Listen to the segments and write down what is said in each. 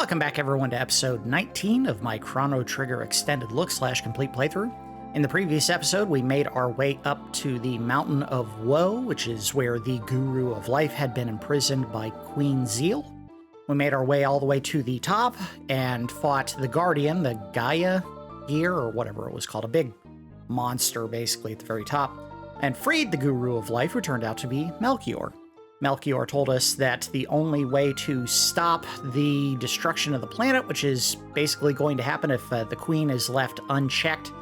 Welcome back everyone to episode 19 of my Chrono Trigger extended look / complete playthrough. In the previous episode, we made our way up to the Mountain of Woe, which is where the Guru of Life had been imprisoned by Queen Zeal. We made our way all the way to the top and fought the Guardian, the Gaia Gear, or whatever it was called, a big monster basically at the very top, and freed the Guru of Life, who turned out to be Melchior. Melchior told us that the only way to stop the destruction of the planet, which is basically going to happen if the Queen is left unchecked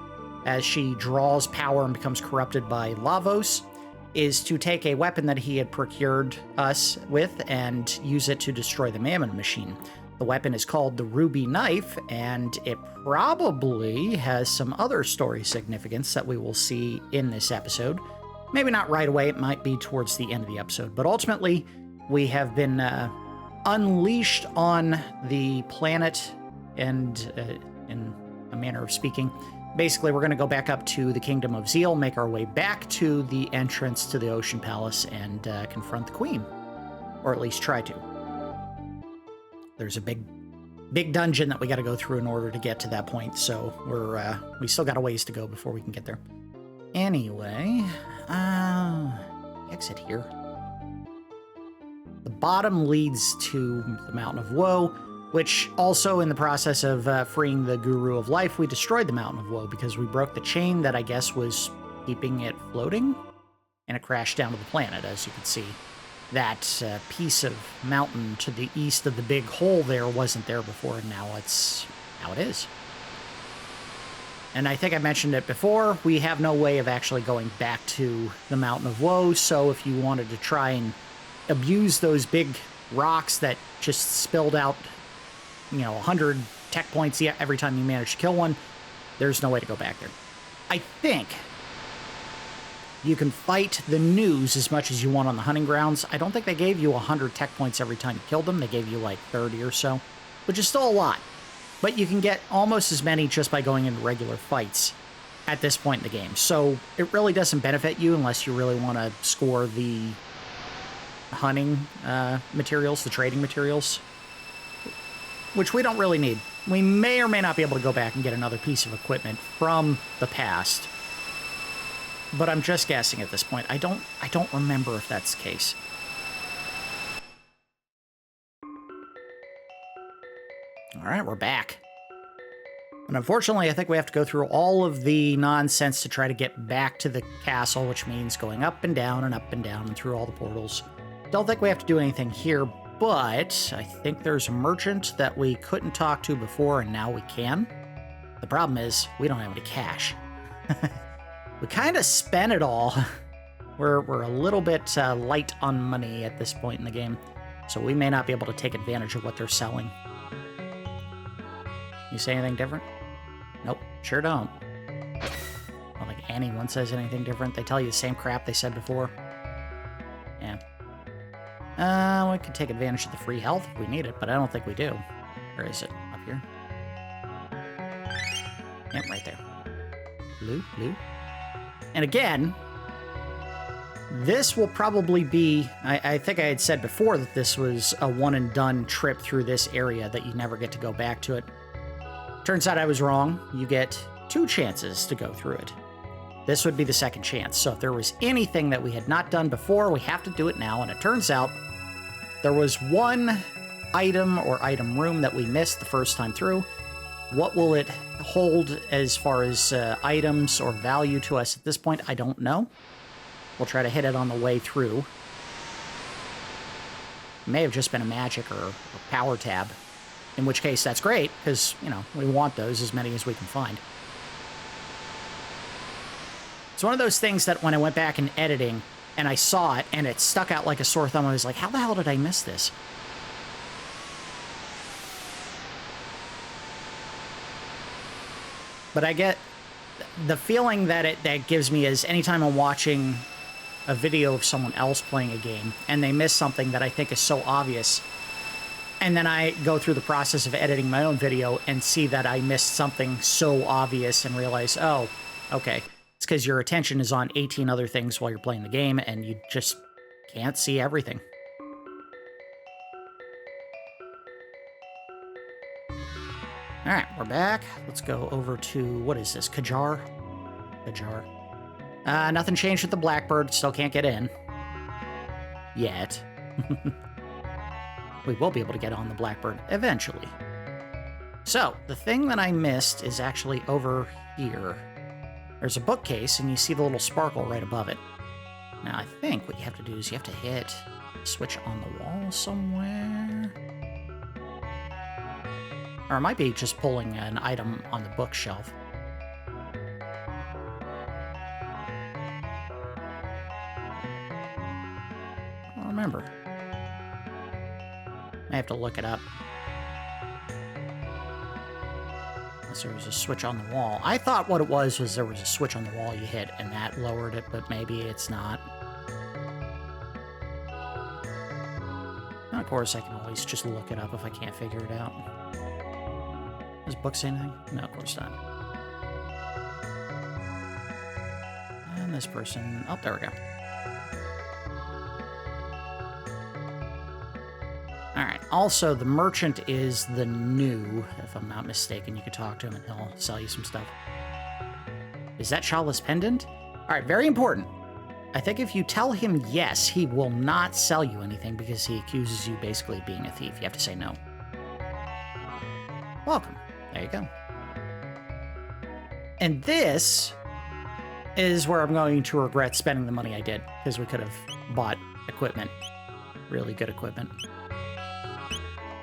as she draws power and becomes corrupted by Lavos, is to take a weapon that he had procured us with and use it to destroy the Mammon Machine. The weapon is called the Ruby Knife, and it probably has some other story significance that we will see in this episode. Maybe not right away, it might be towards the end of the episode, but ultimately we have been unleashed on the planet and, in a manner of speaking, basically we're going to go back up to the Kingdom of Zeal, make our way back to the entrance to the Ocean Palace, and confront the Queen, or at least try to. There's a big dungeon that we got to go through in order to get to that point, so we still got a ways to go before we can get there. Anyway, exit here. The bottom leads to the Mountain of Woe, which also in the process of freeing the Guru of Life, we destroyed the Mountain of Woe because we broke the chain that I guess was keeping it floating, and it crashed down to the planet, as you can see. That piece of mountain to the east of the big hole there wasn't there before, and now it is. And I think I mentioned it before, we have no way of actually going back to the Mountain of Woe, so if you wanted to try and abuse those big rocks that just spilled out, 100 tech points every time you manage to kill one, there's no way to go back there. I think you can fight the News as much as you want on the hunting grounds. I don't think they gave you 100 tech points every time you killed them. They gave you like 30 or so, which is still a lot. But you can get almost as many just by going into regular fights at this point in the game. So it really doesn't benefit you unless you really want to score the hunting materials, the trading materials, which we don't really need. We may or may not be able to go back and get another piece of equipment from the past, but I'm just guessing at this point. I don't remember if that's the case. All right, we're back. And unfortunately, I think we have to go through all of the nonsense to try to get back to the castle, which means going up and down and through all the portals. Don't think we have to do anything here, but I think there's a merchant that we couldn't talk to before, and now we can. The problem is, we don't have any cash. We kind of spent it all. We're a little bit light on money at this point in the game, so we may not be able to take advantage of what they're selling. You say anything different? Nope, sure don't. I don't think anyone says anything different. They tell you the same crap they said before. Yeah. We could take advantage of the free health if we need it, but I don't think we do. Where is it? Up here? Yep, right there. Blue. And again, this will probably be... I think I had said before that this was a one-and-done trip through this area, that you never get to go back to it. Turns out I was wrong. You get 2 chances to go through it. This would be the second chance. So if there was anything that we had not done before, we have to do it now. And it turns out there was one item or item room that we missed the first time through. What will it hold as far as items or value to us at this point? I don't know. We'll try to hit it on the way through. It may have just been a magic or power tab. In which case, that's great, because, we want those, as many as we can find. It's one of those things that when I went back in editing, and I saw it, and it stuck out like a sore thumb, I was like, how the hell did I miss this? But I get the feeling that that gives me is anytime I'm watching a video of someone else playing a game, and they miss something that I think is so obvious, and then I go through the process of editing my own video and see that I missed something so obvious and realize, oh, okay. It's because your attention is on 18 other things while you're playing the game and you just can't see everything. All right, we're back. Let's go over to, what is this, Kajar? Kajar. Nothing changed with the Blackbird. Still can't get in. Yet. We will be able to get on the Blackbird eventually. So, the thing that I missed is actually over here. There's a bookcase, and you see the little sparkle right above it. Now, I think what you have to do is you have to hit a switch on the wall somewhere. Or it might be just pulling an item on the bookshelf. I don't remember. I have to look it up. Unless there was a switch on the wall. I thought what it was there was a switch on the wall you hit, and that lowered it, but maybe it's not. And of course, I can always just look it up if I can't figure it out. Does book say anything? No, of course not. And this person... Oh, there we go. Alright, also, the merchant is the new, if I'm not mistaken. You could talk to him and he'll sell you some stuff. Is that Schala's pendant? Alright, very important. I think if you tell him yes, he will not sell you anything because he accuses you basically of being a thief. You have to say no. Welcome. There you go. And this is where I'm going to regret spending the money I did, because we could have bought equipment. Really good equipment.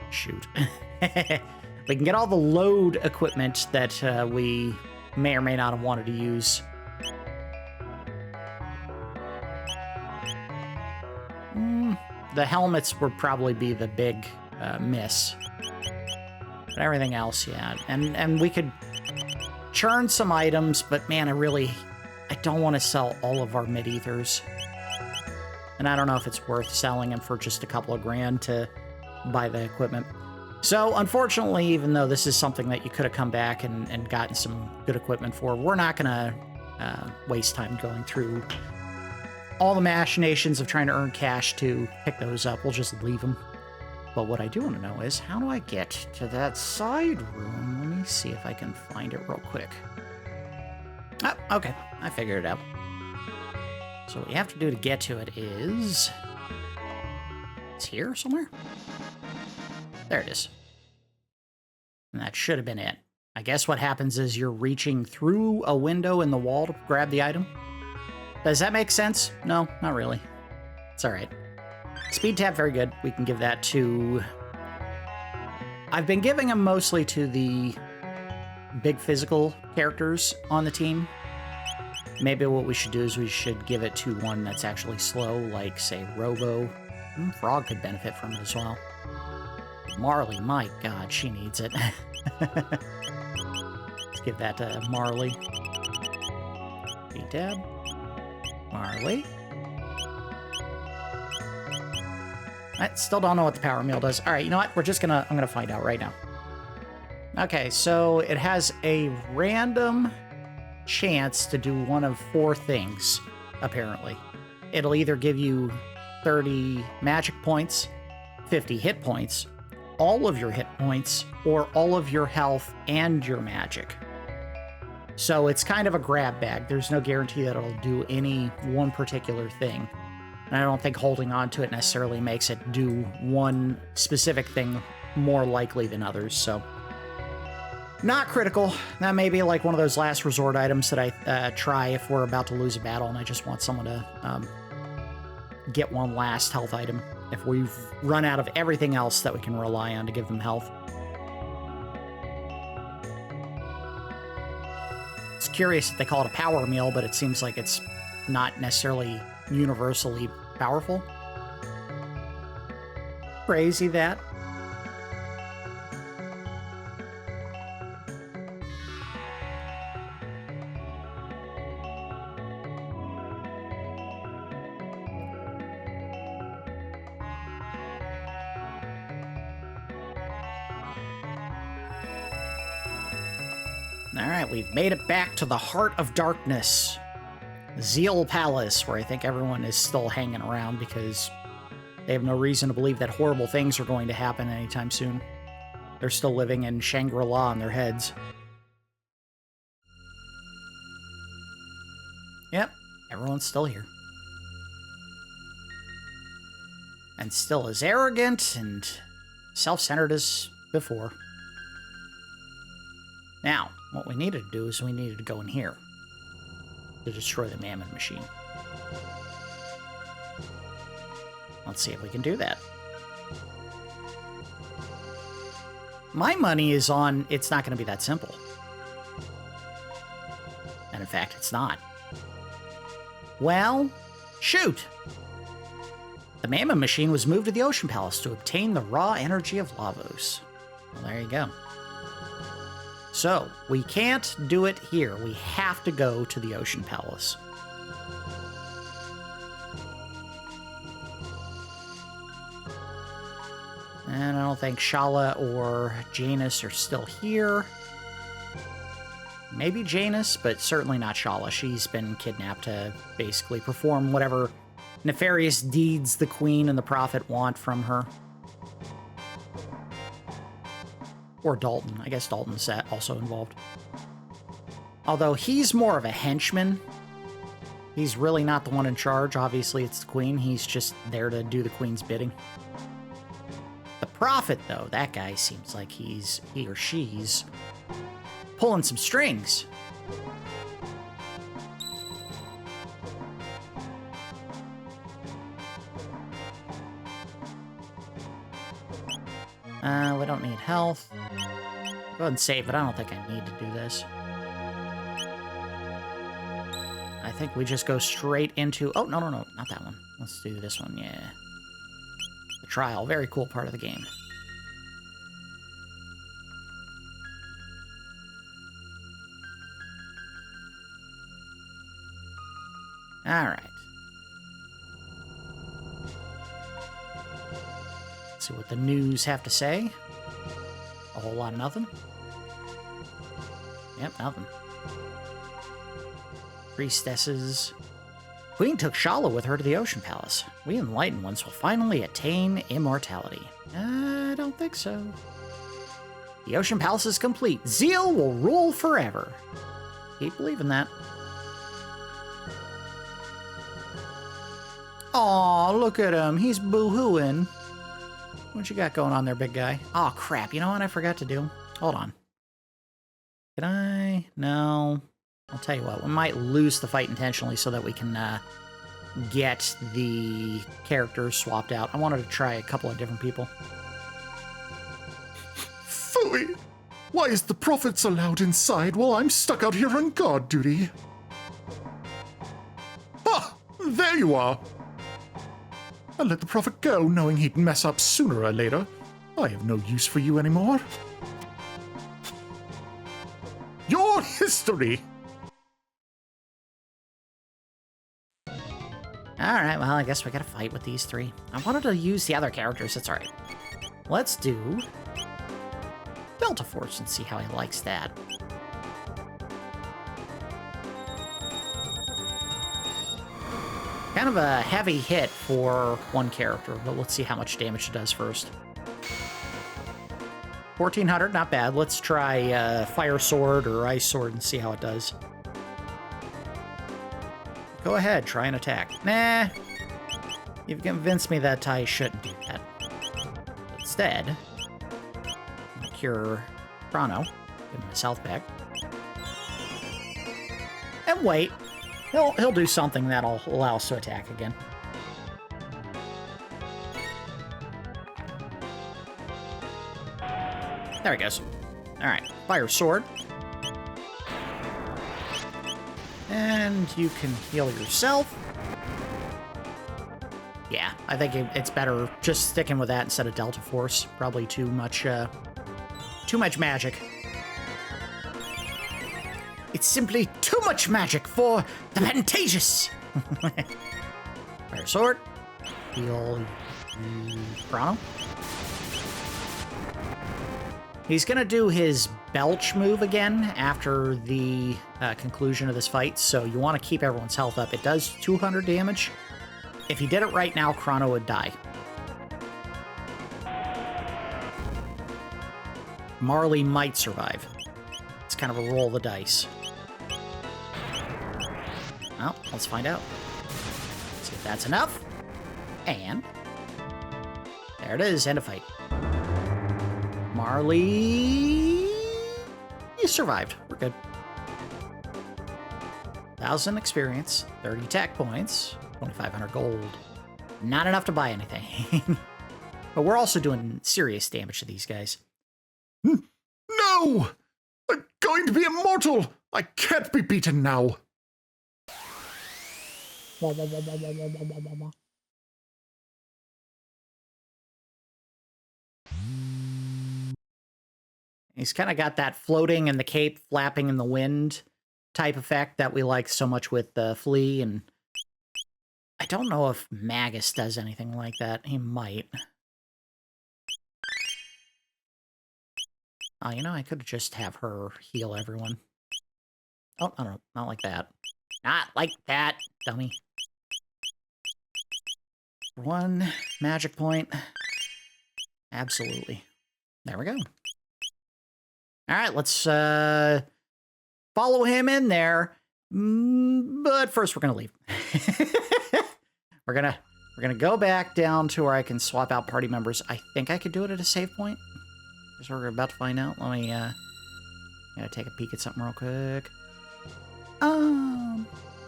Shoot. We can get all the load equipment that we may or may not have wanted to use. The helmets would probably be the big miss. But everything else, yeah. And we could churn some items, but man, I don't want to sell all of our mid-ethers. And I don't know if it's worth selling them for just a couple of grand to buy the equipment. So, unfortunately, even though this is something that you could have come back and gotten some good equipment for, we're not going to waste time going through all the machinations of trying to earn cash to pick those up. We'll just leave them. But what I do want to know is, how do I get to that side room? Let me see if I can find it real quick. Oh, okay. I figured it out. So what you have to do to get to it is... It's here somewhere? There it is. And that should have been it. I guess what happens is you're reaching through a window in the wall to grab the item. Does that make sense? No, not really. It's alright. Speed tab, very good. We can give that to... I've been giving them mostly to the big physical characters on the team. Maybe what we should do is we should give it to one that's actually slow, like, say, Robo. Frog could benefit from it as well. Marle, my god, she needs it. Let's give that to Marle. Speed tab. Marle. I still don't know what the power meal does. All right, you know what? I'm gonna find out right now. Okay, so it has a random chance to do one of 4 things, apparently. It'll either give you 30 magic points, 50 hit points, all of your hit points, or all of your health and your magic. So it's kind of a grab bag. There's no guarantee that it'll do any one particular thing. And I don't think holding on to it necessarily makes it do one specific thing more likely than others, so... Not critical. That may be like one of those last resort items that I try if we're about to lose a battle and I just want someone to get one last health item if we've run out of everything else that we can rely on to give them health. It's curious if they call it a power meal, but it seems like it's not necessarily universally powerful. Crazy that. Alright, we've made it back to the heart of darkness. Zeal Palace, where I think everyone is still hanging around because they have no reason to believe that horrible things are going to happen anytime soon. They're still living in Shangri-La in their heads. Yep, everyone's still here. And still as arrogant and self-centered as before. Now, what we needed to do is we needed to go in here to destroy the Mammon Machine. Let's see if we can do that. My money is on it's not going to be that simple. And in fact, it's not. Well, shoot! The Mammon Machine was moved to the Ocean Palace to obtain the raw energy of Lavos. Well, there you go. So, we can't do it here. We have to go to the Ocean Palace. And I don't think Schala or Janus are still here. Maybe Janus, but certainly not Schala. She's been kidnapped to basically perform whatever nefarious deeds the Queen and the Prophet want from her. Or Dalton. I guess Dalton's also involved. Although he's more of a henchman. He's really not the one in charge. Obviously, it's the Queen. He's just there to do the Queen's bidding. The Prophet, though, that guy seems like he or she's pulling some strings. We don't need health. Go ahead and save, but I don't think I need to do this. I think we just go straight into... Oh, no, not that one. Let's do this one, yeah. The trial, very cool part of the game. All right. Let's see what the news have to say. A whole lot of nothing. Yep, nothing. Priestesses. Queen took Schala with her to the Ocean Palace. We enlightened ones will finally attain immortality. I don't think so. The Ocean Palace is complete. Zeal will rule forever. Keep believing that. Aw, look at him. He's boo-hooing. What you got going on there, big guy? Oh, crap. You know what I forgot to do? Hold on. Can I? No. I'll tell you what. We might lose the fight intentionally so that we can get the characters swapped out. I wanted to try a couple of different people. Phooey! Why is the Prophet allowed inside while I'm stuck out here on guard duty? Ah! There you are! I let the Prophet go, knowing he'd mess up sooner or later. I have no use for you anymore. Your history! Alright, well, I guess we gotta fight with these three. I wanted to use the other characters, that's alright. Let's do Delta Force and see how he likes that. Kind of a heavy hit for one character, but let's see how much damage it does first. 1400, not bad. Let's try Fire Sword or Ice Sword and see how it does. Go ahead, try an attack. Nah, you've convinced me that I shouldn't do that. Instead, cure Crono, give him his health back, and wait. He'll do something that'll allow us to attack again. There he goes. Alright, Fire Sword. And you can heal yourself. Yeah, I think it's better just sticking with that instead of Delta Force. Probably too much magic. It's simply too much magic for the Pantages! Fire Sword. Heal Crono. He's gonna do his Belch move again after the conclusion of this fight, so you want to keep everyone's health up. It does 200 damage. If he did it right now, Crono would die. Marle might survive. It's kind of a roll of the dice. Well, let's find out. See if that's enough. And there it is, end of fight. Marle, you survived. We're good. 1,000 experience, 30 tech points, 2,500 gold. Not enough to buy anything. But we're also doing serious damage to these guys. No! I'm going to be immortal! I can't be beaten now! He's kind of got that floating and the cape flapping in the wind type effect that we like so much with the Flea, and I don't know if Magus does anything like that. He might. Oh, you know, I could just have her heal everyone. Oh, no, not like that. Not like that, dummy. 1 magic point. Absolutely. There we go. All right, let's follow him in there. But first, we're gonna leave. we're gonna go back down to where I can swap out party members. I think I could do it at a save point. Because we're about to find out. Let me gotta take a peek at something real quick.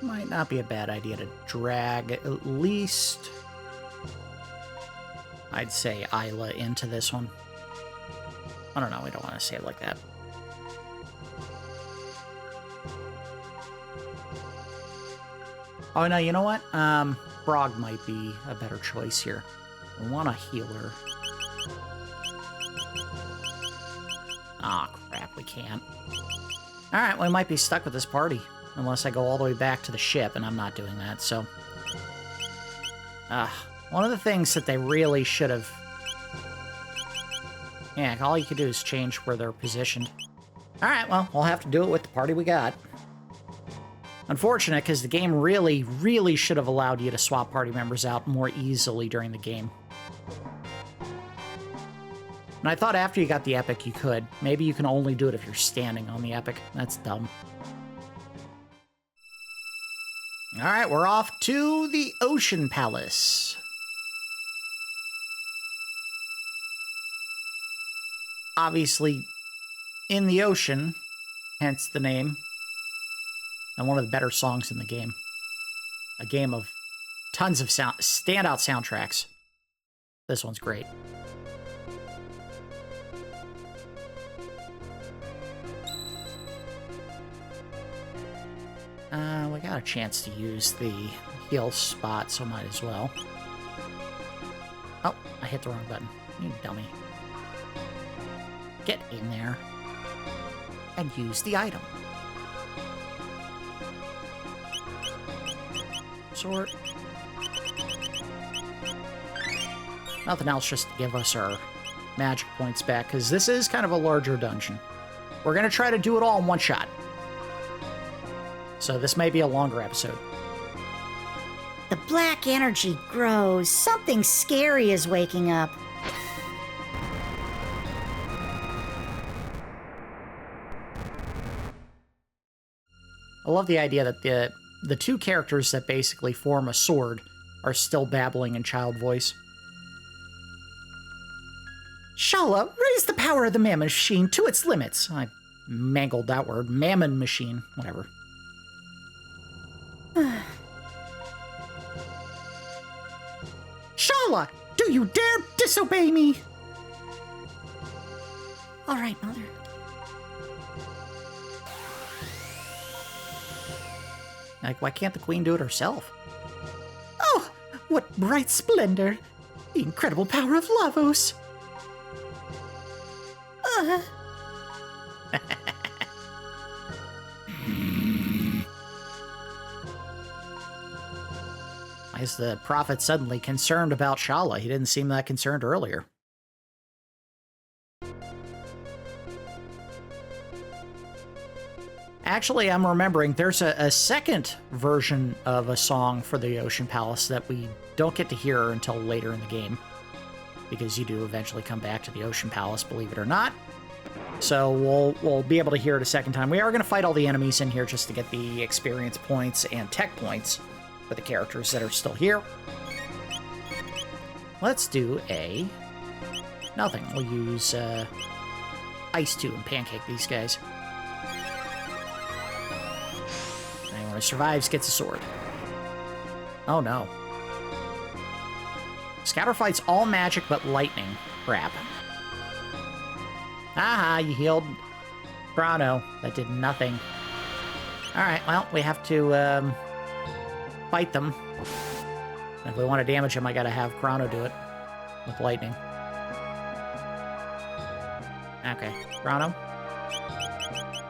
Might not be a bad idea to drag at least, I'd say, Isla into this one. I don't know, we don't want to save like that. Oh, no, you know what? Frog might be a better choice here. We want a healer. Aw, crap, we can't. Alright, we might be stuck with this party. Unless I go all the way back to the ship, and I'm not doing that, so... one of the things that they really should have... Yeah, all you can do is change where they're positioned. Alright, well, we'll have to do it with the party we got. Unfortunate, because the game really, really should have allowed you to swap party members out more easily during the game. And I thought after you got the epic you could. Maybe you can only do it if you're standing on the epic. That's dumb. Alright, we're off to the Ocean Palace. Obviously, in the ocean, hence the name. And one of the better songs in the game. A game of tons of standout soundtracks. This one's great. We got a chance to use the heal spot, so might as well. Oh, I hit the wrong button. You dummy. Get in there and use the item. Sword. Nothing else, just to give us our magic points back, because this is kind of a larger dungeon. We're going to try to do it all in one shot. So this may be a longer episode. The black energy grows. Something scary is waking up. I love the idea that the two characters that basically form a sword are still babbling in child voice. Schala, raise the power of the Mammon Machine to its limits. I mangled that word. Mammon Machine. Whatever. Schala, do you dare disobey me? All right, Mother. Like, why can't the queen do it herself? Oh, what bright splendor! The incredible power of Lavos! Why is the prophet suddenly concerned about Schala? He didn't seem that concerned earlier. Actually, I'm remembering there's a second version of a song for the Ocean Palace that we don't get to hear until later in the game. Because you do eventually come back to the Ocean Palace, believe it or not. So we'll be able to hear it a second time. We are going to fight all the enemies in here just to get the experience points and tech points for the characters that are still here. Let's do a... nothing. We'll use Ice 2 and Pancake these guys. Anyone who survives gets a sword. Oh no. Scouter fights all magic but lightning. Crap. Aha, you healed Crono. That did nothing. Alright, well, we have to fight them. If we want to damage him, I gotta have Crono do it with lightning. Okay, Crono.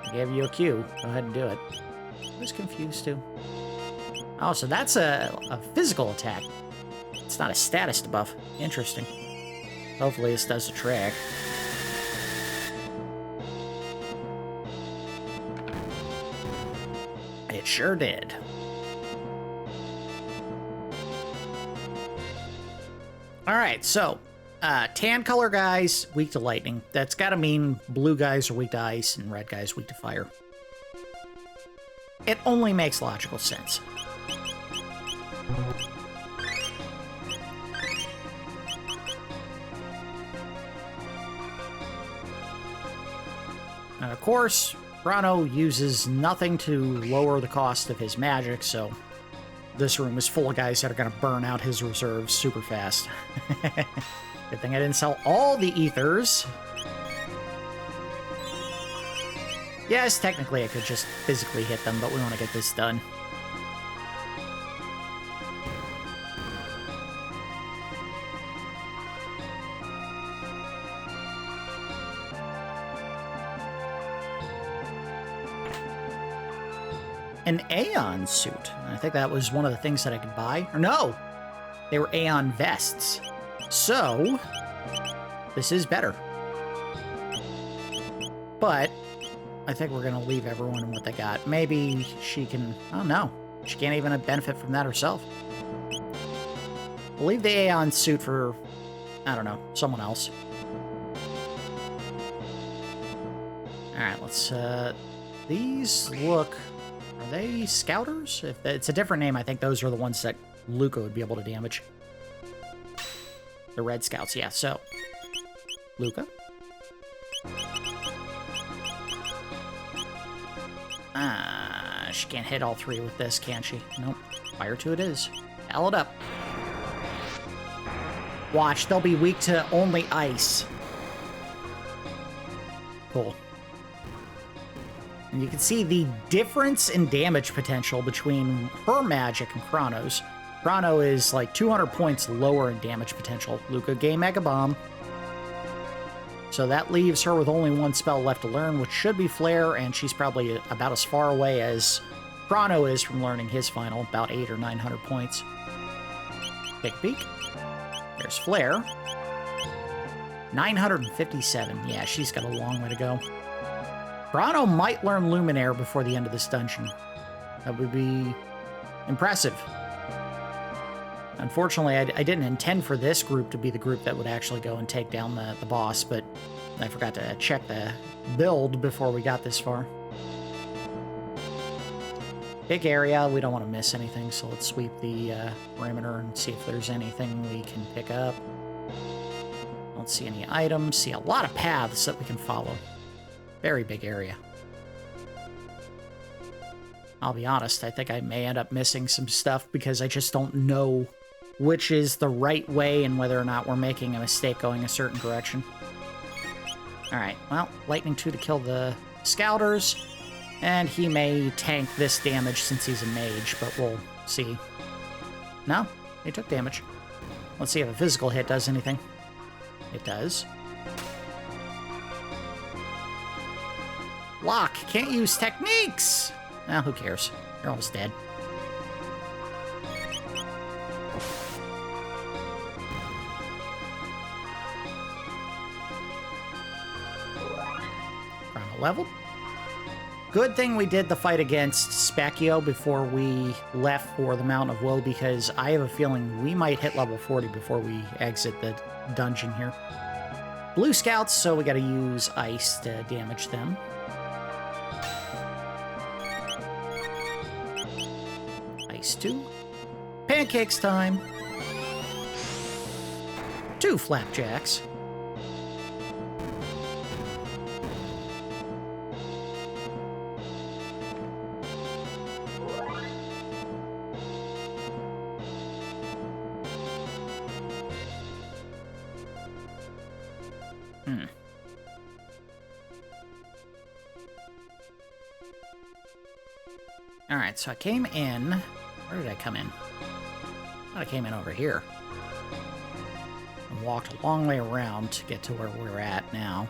I gave you a cue. Go ahead and do it. I was confused too. Oh, so that's a physical attack. It's not a status debuff. Interesting. Hopefully this does the trick. It sure did. Alright, so, tan color guys, weak to lightning. That's gotta mean blue guys are weak to ice and red guys weak to fire. It only makes logical sense. And of course, Crono uses nothing to lower the cost of his magic, so this room is full of guys that are going to burn out his reserves super fast. Good thing I didn't sell all the ethers. Yes, technically I could just physically hit them, but we want to get this done. An Aeon suit. I think that was one of the things that I could buy. Or no! They were Aeon vests. So, this is better. But, I think we're going to leave everyone in what they got. Maybe she can... oh no. She can't even benefit from that herself. We'll leave the Aeon suit for... I don't know. Someone else. Alright, let's... these look... are they Scouters? If it's a different name, I think those are the ones that Lucca would be able to damage. The Red Scouts, yeah, so. Lucca. She can't hit all three with this, can she? Nope. Fire 2 it is. Hell it up. Watch, they'll be weak to only ice. Cool. And you can see the difference in damage potential between her magic and Crono's. Crono is like 200 points lower in damage potential. Lucca gained Mega Bomb. So that leaves her with only one spell left to learn, which should be Flare, and she's probably about as far away as Crono is from learning his final, about 800 or 900 points. Big peek. There's Flare. 957. Yeah, she's got a long way to go. Crono might learn Luminaire before the end of this dungeon. That would be impressive. Unfortunately, I didn't intend for this group to be the group that would actually go and take down the boss, but I forgot to check the build before we got this far. Big area, we don't want to miss anything, so let's sweep the perimeter and see if there's anything we can pick up. Don't see any items, see a lot of paths that we can follow. Very big area. I'll be honest, I think I may end up missing some stuff because I just don't know which is the right way and whether or not we're making a mistake going a certain direction. Alright, well, Lightning 2 to kill the Scouters, and he may tank this damage since he's a mage, but we'll see. No, he took damage. Let's see if a physical hit does anything. It does. Lock, can't use techniques! Well, who cares? You're almost dead. Chrono leveled. Good thing we did the fight against Specchio before we left for the Mountain of Woe, because I have a feeling we might hit level 40 before we exit the dungeon here. blue scouts, so we gotta use ice to damage them. Ice 2. Pancakes time. 2 flapjacks. Alright, so I came in... Where did I come in? I thought I came in over here. And walked a long way around to get to where we're at now.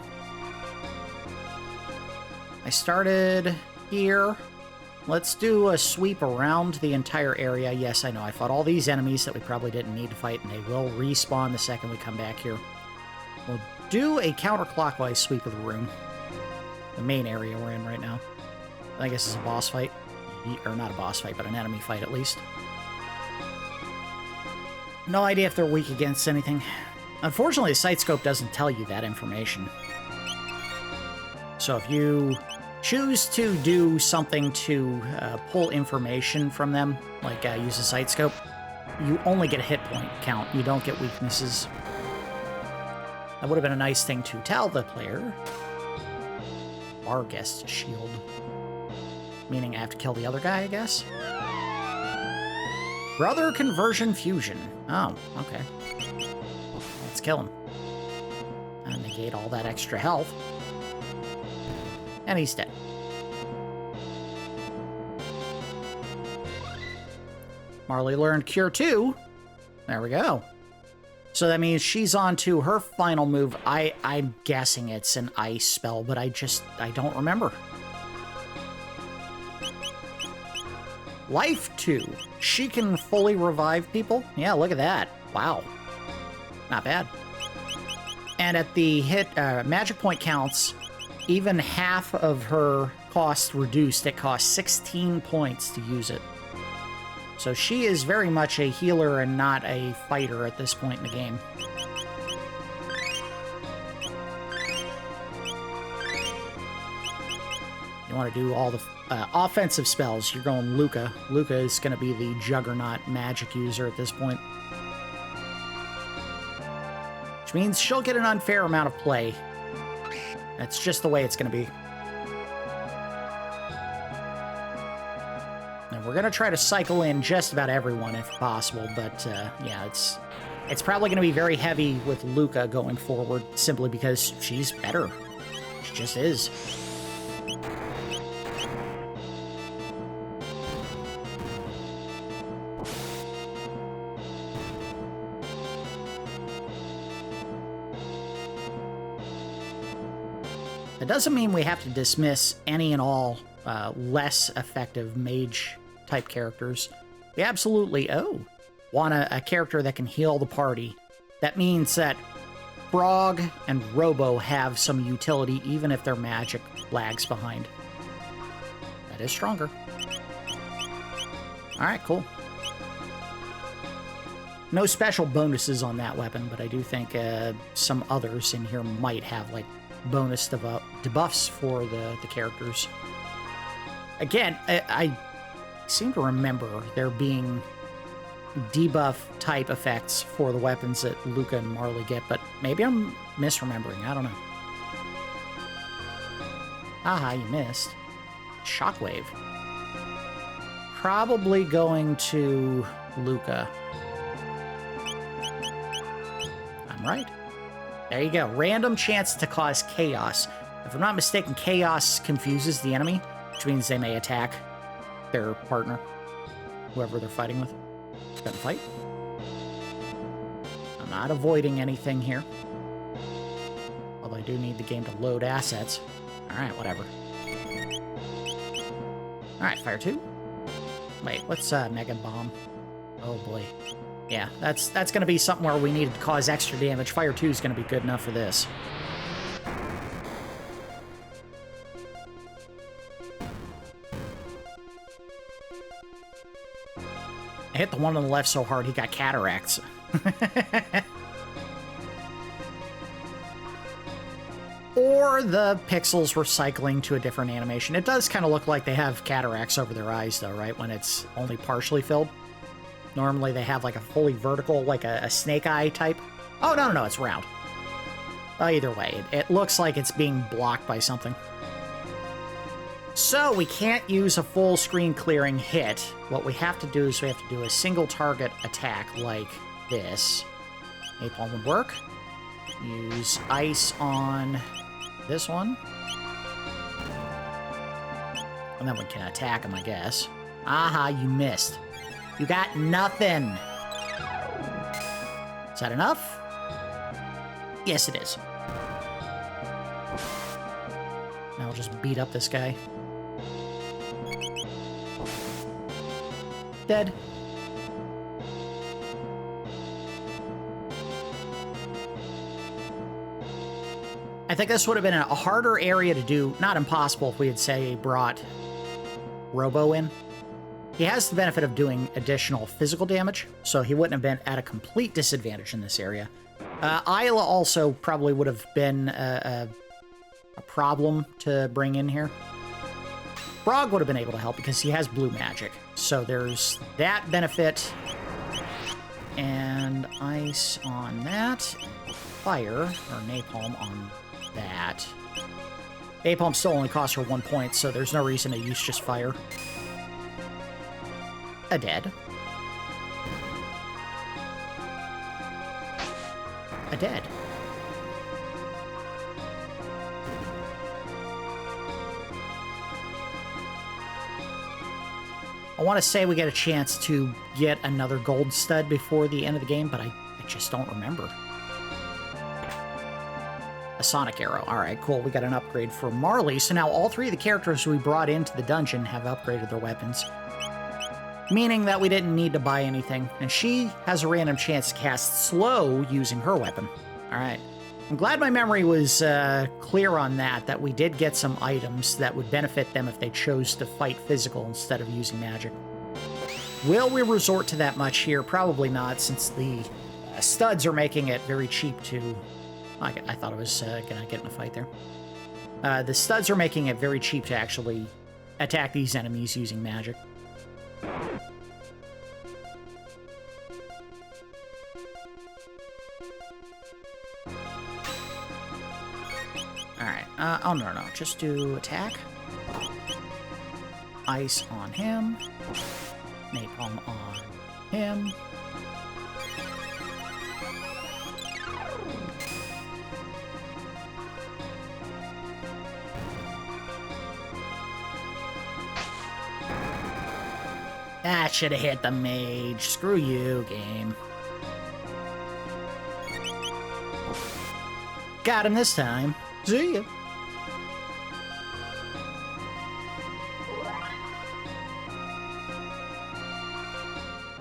I started here. Let's do a sweep around the entire area. Yes, I know, I fought all these enemies that we probably didn't need to fight, and they will respawn the second we come back here. We'll do a counterclockwise sweep of the room. The main area we're in right now. I think this is a boss fight. Or not a boss fight, but an enemy fight at least. No idea if they're weak against anything. Unfortunately, the sight scope doesn't tell you that information. So if you choose to do something to pull information from them, like use a sight scope, you only get a hit point count. You don't get weaknesses. That would have been a nice thing to tell the player. Barghest shield. Meaning I have to kill the other guy, I guess? Brother Conversion Fusion. Oh, okay. Let's kill him. And negate all that extra health. And he's dead. Marle learned Cure 2. There we go. So that means she's on to her final move. I'm guessing it's an ice spell, but I don't remember. Life 2. She can fully revive people? Yeah, look at that. Wow. Not bad. And at the hit magic point counts, even half of her cost reduced. It costs 16 points to use it. So she is very much a healer and not a fighter at this point in the game. You want to do all the offensive spells, you're going Lucca. Lucca is going to be the juggernaut magic user at this point. Which means she'll get an unfair amount of play. That's just the way it's going to be. And we're going to try to cycle in just about everyone if possible, but yeah, it's probably going to be very heavy with Lucca going forward, simply because she's better. She just is. It doesn't mean we have to dismiss any and all less effective mage-type characters. We absolutely, want a character that can heal the party. That means that Frog and Robo have some utility, even if their magic lags behind. That is stronger. Alright, cool. No special bonuses on that weapon, but I do think some others in here might have, like, bonus debuffs for the characters. Again, I seem to remember there being debuff type effects for the weapons that Lucca and Marle get, but maybe I'm misremembering. I don't know. Aha, you missed. Shockwave. Probably going to Lucca. I'm right. There you go. Random chance to cause chaos. If I'm not mistaken, chaos confuses the enemy, which means they may attack their partner, whoever they're fighting with. Gonna fight. I'm not avoiding anything here. Although I do need the game to load assets. Alright, whatever. Alright, fire 2. Wait, what's Mega Bomb? Oh boy. Yeah, that's going to be something where we need to cause extra damage. Fire 2 is going to be good enough for this. I hit the one on the left so hard he got cataracts. or the pixels were cycling to a different animation. It does kind of look like they have cataracts over their eyes, though, right? When it's only partially filled. Normally they have like a fully vertical, like a snake eye type. Oh, no, it's round. Either way, it looks like it's being blocked by something. So we can't use a full screen clearing hit. What we have to do is we have to do a single target attack like this. Napalm would work. Use ice on this one. And then we can attack him, I guess. Aha, you missed. You got nothing. Is that enough? Yes, it is. Now we'll just beat up this guy. Dead. I think this would have been a harder area to do. Not impossible if we had, say, brought Robo in. He has the benefit of doing additional physical damage, so he wouldn't have been at a complete disadvantage in this area. Isla also probably would have been a problem to bring in here. Brog would have been able to help because he has blue magic. So there's that benefit. And ice on that. Fire, or napalm on that. Napalm still only costs her 1 point, so there's no reason to use just fire. A dead. A dead. I want to say we get a chance to get another gold stud before the end of the game, but I just don't remember. A sonic arrow. All right, cool. We got an upgrade for Marle. So now all three of the characters we brought into the dungeon have upgraded their weapons, meaning that we didn't need to buy anything. And she has a random chance to cast slow using her weapon. All right. I'm glad my memory was clear on that we did get some items that would benefit them if they chose to fight physical instead of using magic. Will we resort to that much here? Probably not, since the studs are making it very cheap to... I thought I was going to get in a fight there. The studs are making it very cheap to actually attack these enemies using magic. Alright, oh no, just do attack. Ice on him. Napalm on him. That should have hit the mage. Screw you, game. Got him this time. See ya.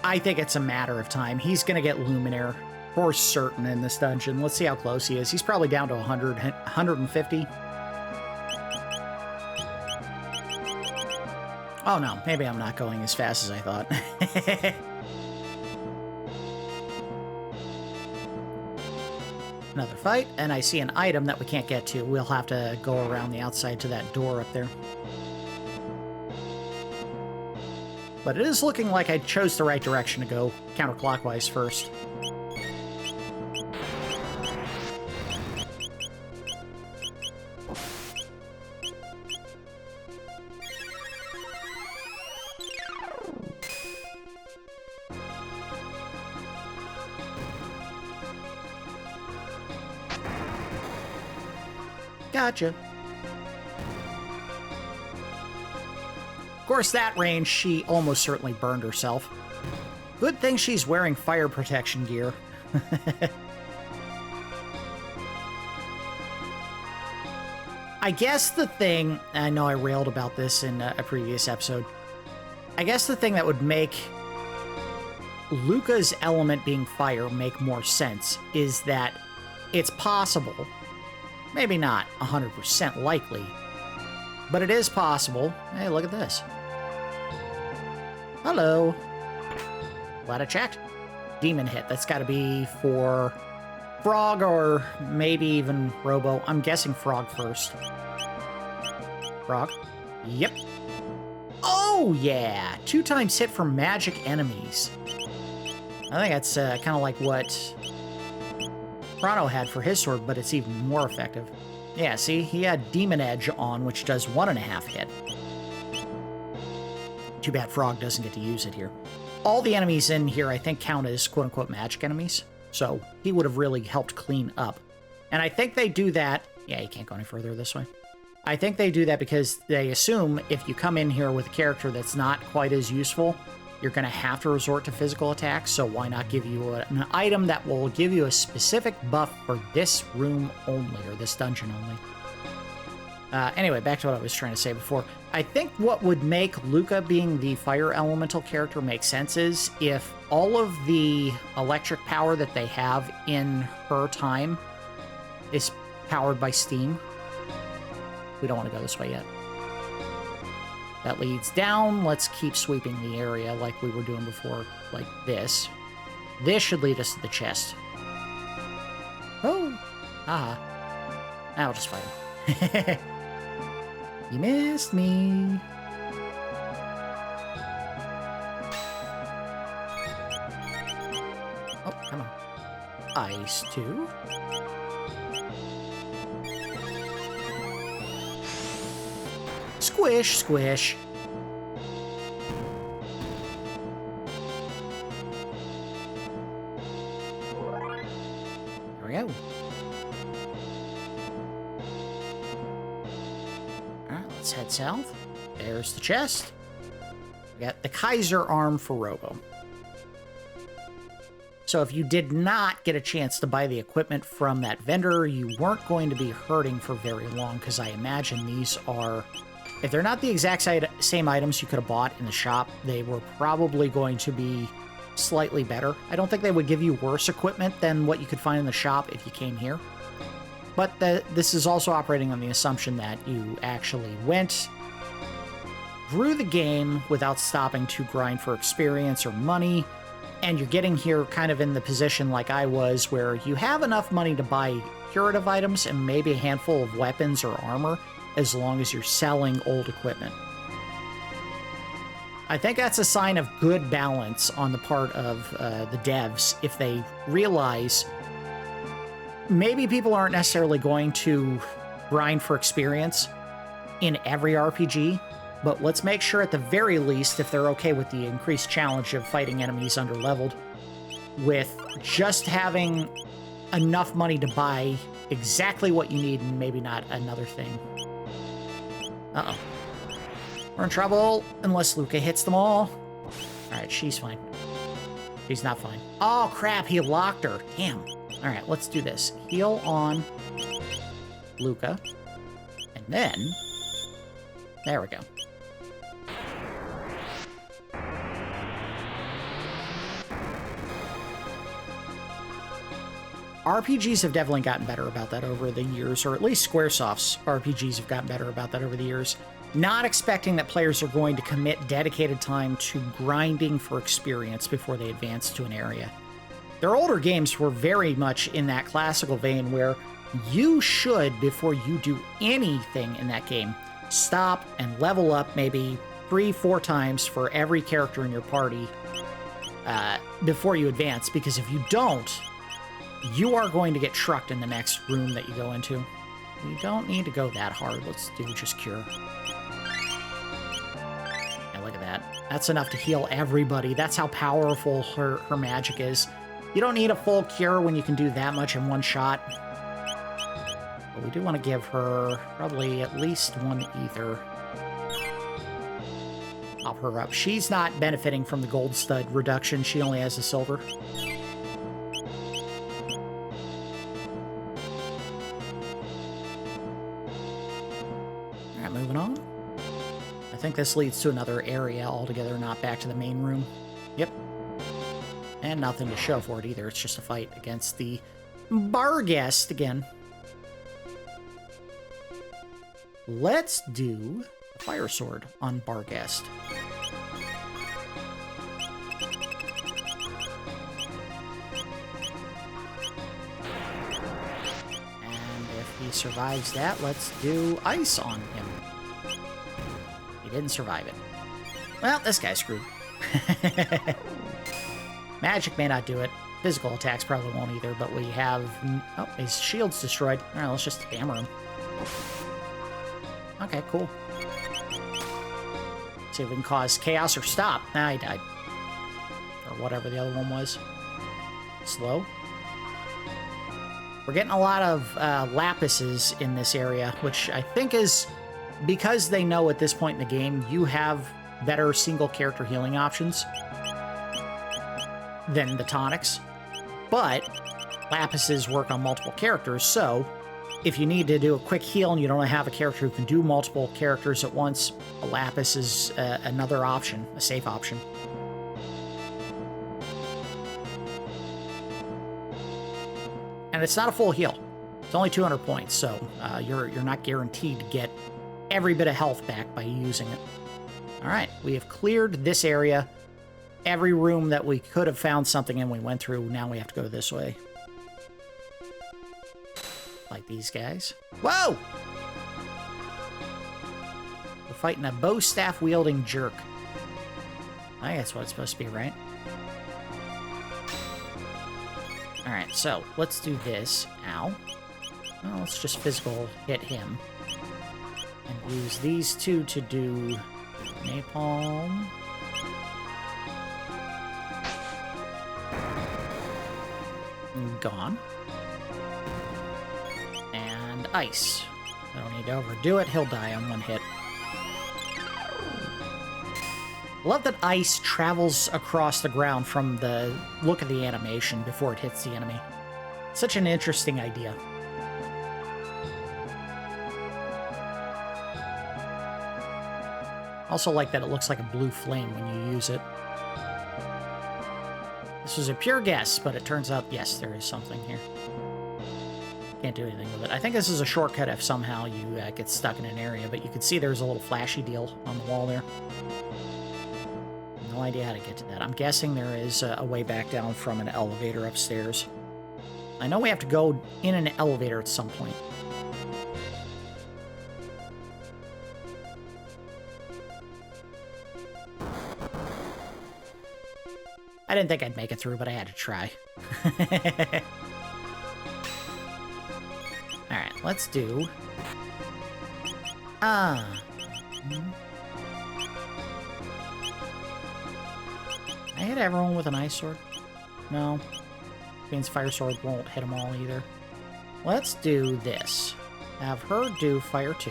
I think it's a matter of time. He's going to get Luminaire for certain in this dungeon. Let's see how close he is. He's probably down to 100, 150. Oh no, maybe I'm not going as fast as I thought. Another fight, and I see an item that we can't get to. We'll have to go around the outside to that door up there. But it is looking like I chose the right direction to go counterclockwise first. Gotcha. Of course, that range, she almost certainly burned herself. Good thing she's wearing fire protection gear. I guess the thing, I know I railed about this in a previous episode, I guess the thing that would make Lucca's element being fire make more sense is that it's possible, maybe not 100% likely, but it is possible. Hey, look at this. Hello. Glad I checked. Demon hit. That's got to be for Frog or maybe even Robo. I'm guessing Frog first. Frog. Yep. Oh, yeah. 2 times hit for magic enemies. I think that's kind of like what Crono had for his sword, but it's even more effective. Yeah, see? He had Demon Edge on, which does 1.5 hit. Too bad Frog doesn't get to use it here. All the enemies in here, I think, count as quote-unquote magic enemies. So he would have really helped clean up. And I think they do that... Yeah, you can't go any further this way. I think they do that because they assume if you come in here with a character that's not quite as useful, you're going to have to resort to physical attacks. So why not give you an item that will give you a specific buff for this room only, or this dungeon only. Anyway, back to what I was trying to say before. I think what would make Lucca being the fire elemental character make sense is if all of the electric power that they have in her time is powered by steam. We don't want to go this way yet. That leads down. Let's keep sweeping the area like we were doing before, like this. This should lead us to the chest. Oh. Aha. Now I'll just fight him. You missed me. Oh, come on. Ice 2. Squish, squish. There we go. Alright, let's head south. There's the chest. We got the Kaiser arm for Robo. So if you did not get a chance to buy the equipment from that vendor, you weren't going to be hurting for very long, because I imagine these are... If they're not the exact same items you could have bought in the shop, they were probably going to be slightly better. I don't think they would give you worse equipment than what you could find in the shop if you came here. But this is also operating on the assumption that you actually went through the game without stopping to grind for experience or money, and you're getting here kind of in the position like I was, where you have enough money to buy curative items and maybe a handful of weapons or armor, as long as you're selling old equipment. I think that's a sign of good balance on the part of the devs, if they realize maybe people aren't necessarily going to grind for experience in every RPG, but let's make sure at the very least, if they're okay with the increased challenge of fighting enemies under-leveled, with just having enough money to buy exactly what you need and maybe not another thing. Uh-oh. We're in trouble unless Lucca hits them all. Alright, she's fine. She's not fine. Oh, crap, he locked her. Damn. Alright, let's do this. Heal on Lucca. And then... There we go. RPGs have definitely gotten better about that over the years, or at least Squaresoft's RPGs have gotten better about that over the years. Not expecting that players are going to commit dedicated time to grinding for experience before they advance to an area. Their older games were very much in that classical vein where you should, before you do anything in that game, stop and level up maybe 3-4 times for every character in your party before you advance, because if you don't, you are going to get trucked in the next room that you go into. You don't need to go that hard. Let's do just cure. And look at that. That's enough to heal everybody. That's how powerful her magic is. You don't need a full cure when you can do that much in one shot. But we do want to give her probably at least one ether. Pop her up. She's not benefiting from the gold stud reduction. She only has the silver. Moving on. I think this leads to another area altogether, not back to the main room. Yep. And nothing to show for it either. It's just a fight against the bar guest again. Let's do a fire sword on Barghest. he survives that, let's do ice on him. He didn't survive it. Well, this guy's screwed. Magic may not do it. Physical attacks probably won't either, but we have... Oh, his shield's destroyed. All right, let's just hammer him. Okay, cool. See if we can cause chaos or stop. Nah, he died. Or whatever the other one was. Slow. We're getting a lot of lapises in this area, which I think is because they know at this point in the game you have better single character healing options than the tonics. But lapises work on multiple characters, so if you need to do a quick heal and you don't have a character who can do multiple characters at once, a lapis is another option, a safe option. And it's not a full heal. It's only 200 points, so you're not guaranteed to get every bit of health back by using it. All right, we have cleared this area. Every room that we could have found something in we went through. Now we have to go this way. Like these guys. Whoa! We're fighting a bow staff wielding jerk. I think that's what it's supposed to be, right? Alright, so let's do this. Ow. Well, let's just physical hit him. And use these two to do napalm. Gone. And ice. I don't need to overdo it. He'll die on one hit. Love that ice travels across the ground from the look of the animation before it hits the enemy. Such an interesting idea. Also like that it looks like a blue flame when you use it. This was a pure guess, but it turns out, yes, there is something here. Can't do anything with it. I think this is a shortcut if somehow you get stuck in an area, but you can see there's a little flashy deal on the wall there. No idea how to get to that. I'm guessing there is a way back down from an elevator upstairs. I know we have to go in an elevator at some point. I didn't think I'd make it through, but I had to try. Alright, let's do... I hit everyone with an ice sword? No. Means fire sword won't hit them all either. Let's do this. Have her do fire 2.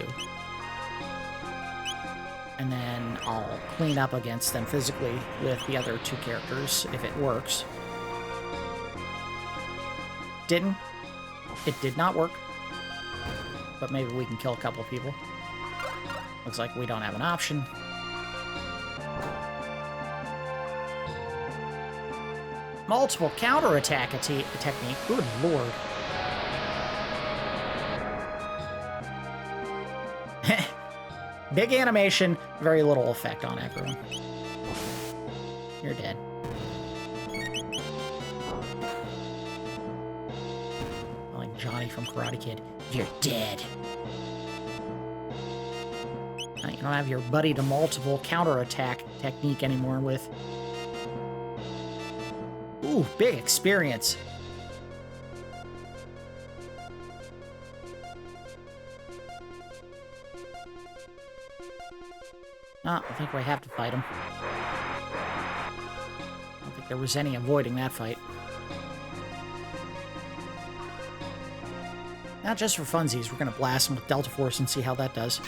And then I'll clean up against them physically with the other 2 characters, if it works. Didn't. It did not work. But maybe we can kill a couple people. Looks like we don't have an option. Multiple counterattack technique. Good lord. Big animation, very little effect on everyone. You're dead. Like Johnny from Karate Kid. You're dead. Now, you don't have your buddy to multiple counterattack technique anymore with. Ooh, big experience. Oh, I think we have to fight him. I don't think there was any avoiding that fight. Not just for funsies, we're gonna blast him with Delta Force and see how that does.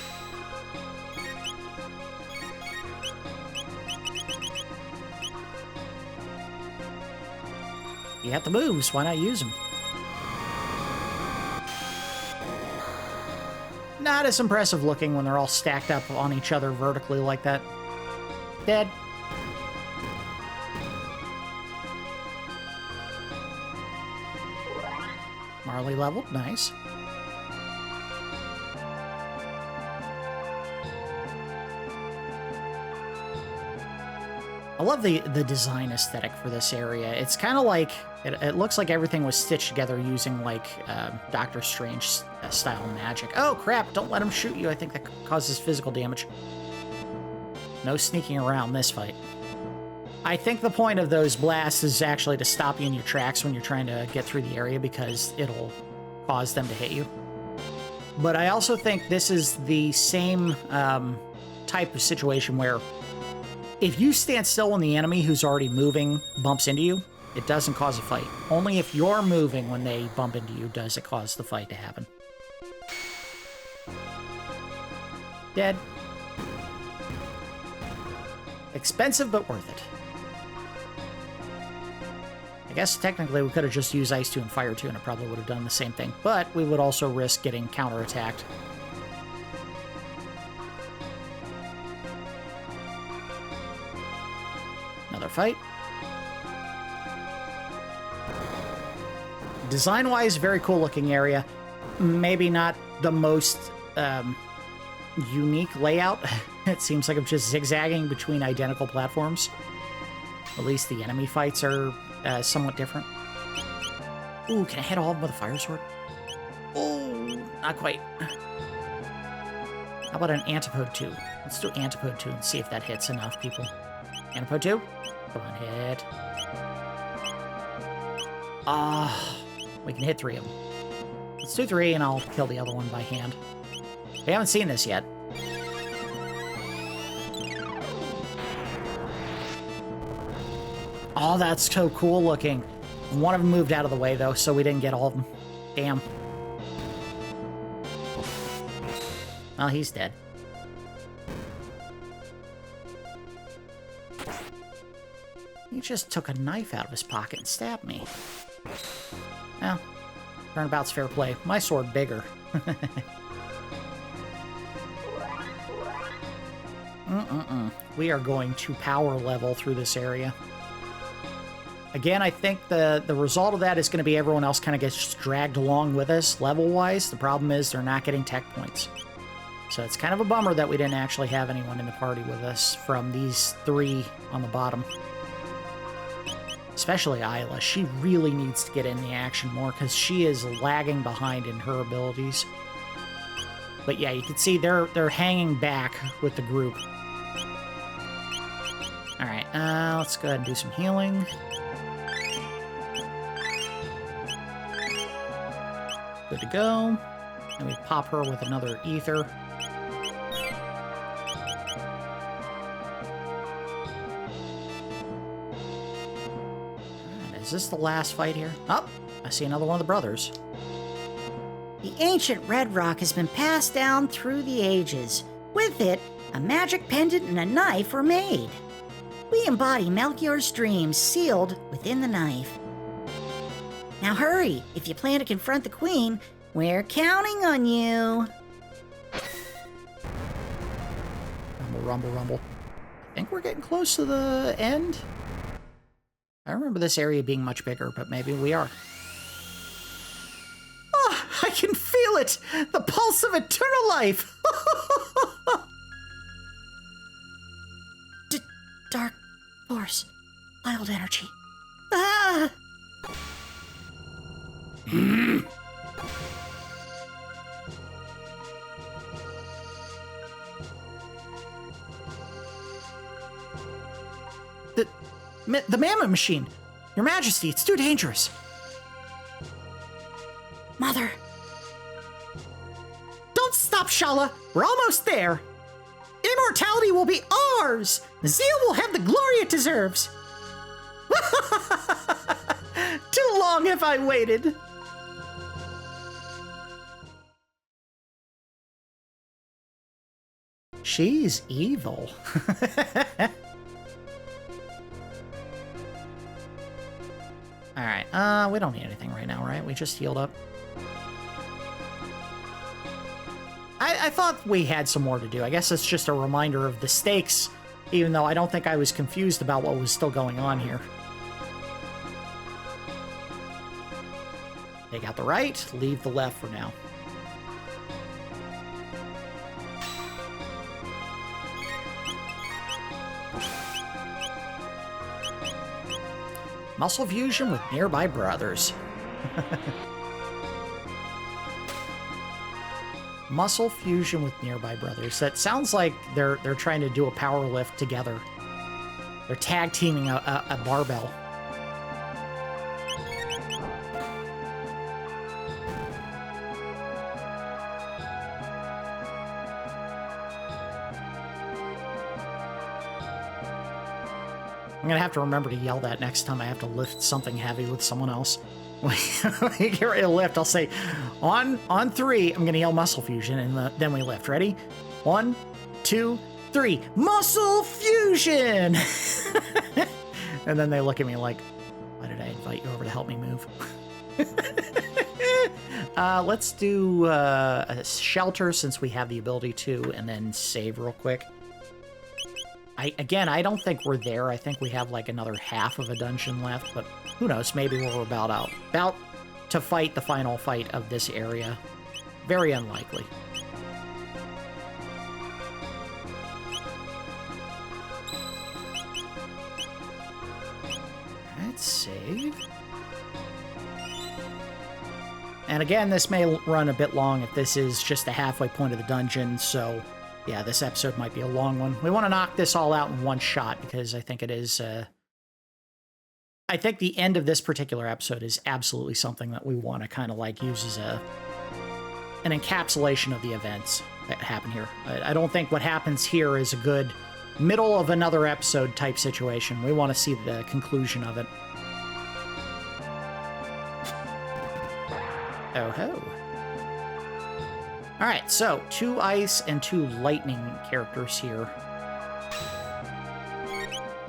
You have the moves, why not use them? Not as impressive looking when they're all stacked up on each other vertically like that. Dead. Marle leveled, nice. I love the design aesthetic for this area. It's kind of like, it looks like everything was stitched together using like Doctor Strange style magic. Oh crap, don't let him shoot you. I think that causes physical damage. No sneaking around this fight. I think the point of those blasts is actually to stop you in your tracks when you're trying to get through the area because it'll cause them to hit you. But I also think this is the same type of situation where if you stand still when the enemy who's already moving bumps into you, it doesn't cause a fight. Only if you're moving when they bump into you does it cause the fight to happen. Dead. Expensive, but worth it. I guess technically we could have just used Ice 2 and Fire 2 and it probably would have done the same thing, but we would also risk getting counterattacked. Another fight. Design-wise, very cool looking area. Maybe not the most unique layout. It seems like I'm just zigzagging between identical platforms. At least the enemy fights are somewhat different. Ooh, can I hit all of them with a fire sword? Oh, not quite. How about an Antipode 2? Let's do Antipode 2 and see if that hits enough people. Antipode 2? Come on, hit. We can hit 3 of them. Let's do 3 and I'll kill the other one by hand. We haven't seen this yet. Oh, that's so cool looking. One of them moved out of the way, though, so we didn't get all of them. Damn. Well, he's dead. He just took a knife out of his pocket and stabbed me. Well, turnabout's fair play. My sword bigger. We are going to power level through this area. Again, I think the result of that is going to be everyone else kind of gets dragged along with us level-wise. The problem is they're not getting tech points. So it's kind of a bummer that we didn't actually have anyone in the party with us from these 3 on the bottom. Especially Isla. She really needs to get in the action more because she is lagging behind in her abilities. But yeah, you can see they're hanging back with the group. Alright, let's go ahead and do some healing. Good to go. And we pop her with another ether. Is this the last fight here? Oh, I see another one of the brothers. The ancient red rock has been passed down through the ages. With it, a magic pendant and a knife were made. We embody Melchior's dreams sealed within the knife. Now hurry, if you plan to confront the queen, we're counting on you. Rumble, rumble, rumble. I think we're getting close to the end. I remember this area being much bigger, but maybe we are. Oh, I can feel it! The pulse of eternal life! Dark force, wild energy. Ah! The Mammon Machine! Your Majesty, it's too dangerous! Mother! Don't stop, Schala! We're almost there! Immortality will be ours! Zeal will have the glory it deserves! Too long have I waited! She's evil. Alright, we don't need anything right now, right? We just healed up. I thought we had some more to do. I guess it's just a reminder of the stakes, even though I don't think I was confused about what was still going on here. Take out the right, leave the left for now. Muscle fusion with nearby brothers. Muscle fusion with nearby brothers. That sounds like they're trying to do a power lift together. They're tag teaming a barbell. I'm gonna have to remember to yell that next time I have to lift something heavy with someone else. When you get ready to lift, I'll say, on 3, I'm gonna yell muscle fusion, and then we lift. Ready? 1, 2, 3, muscle fusion! And then they look at me like, why did I invite you over to help me move? Let's do a shelter since we have the ability to, and then save real quick. Again, I don't think we're there. I think we have like another half of a dungeon left, but who knows? Maybe we're about to fight the final fight of this area. Very unlikely. Let's save. And again, this may run a bit long if this is just the halfway point of the dungeon, so yeah, this episode might be a long one. We want to knock this all out in one shot because I think it is... I think the end of this particular episode is absolutely something that we want to kind of like use as an encapsulation of the events that happen here. I don't think what happens here is a good middle of another episode type situation. We want to see the conclusion of it. Oh ho. Alright, so 2 ice and 2 lightning characters here.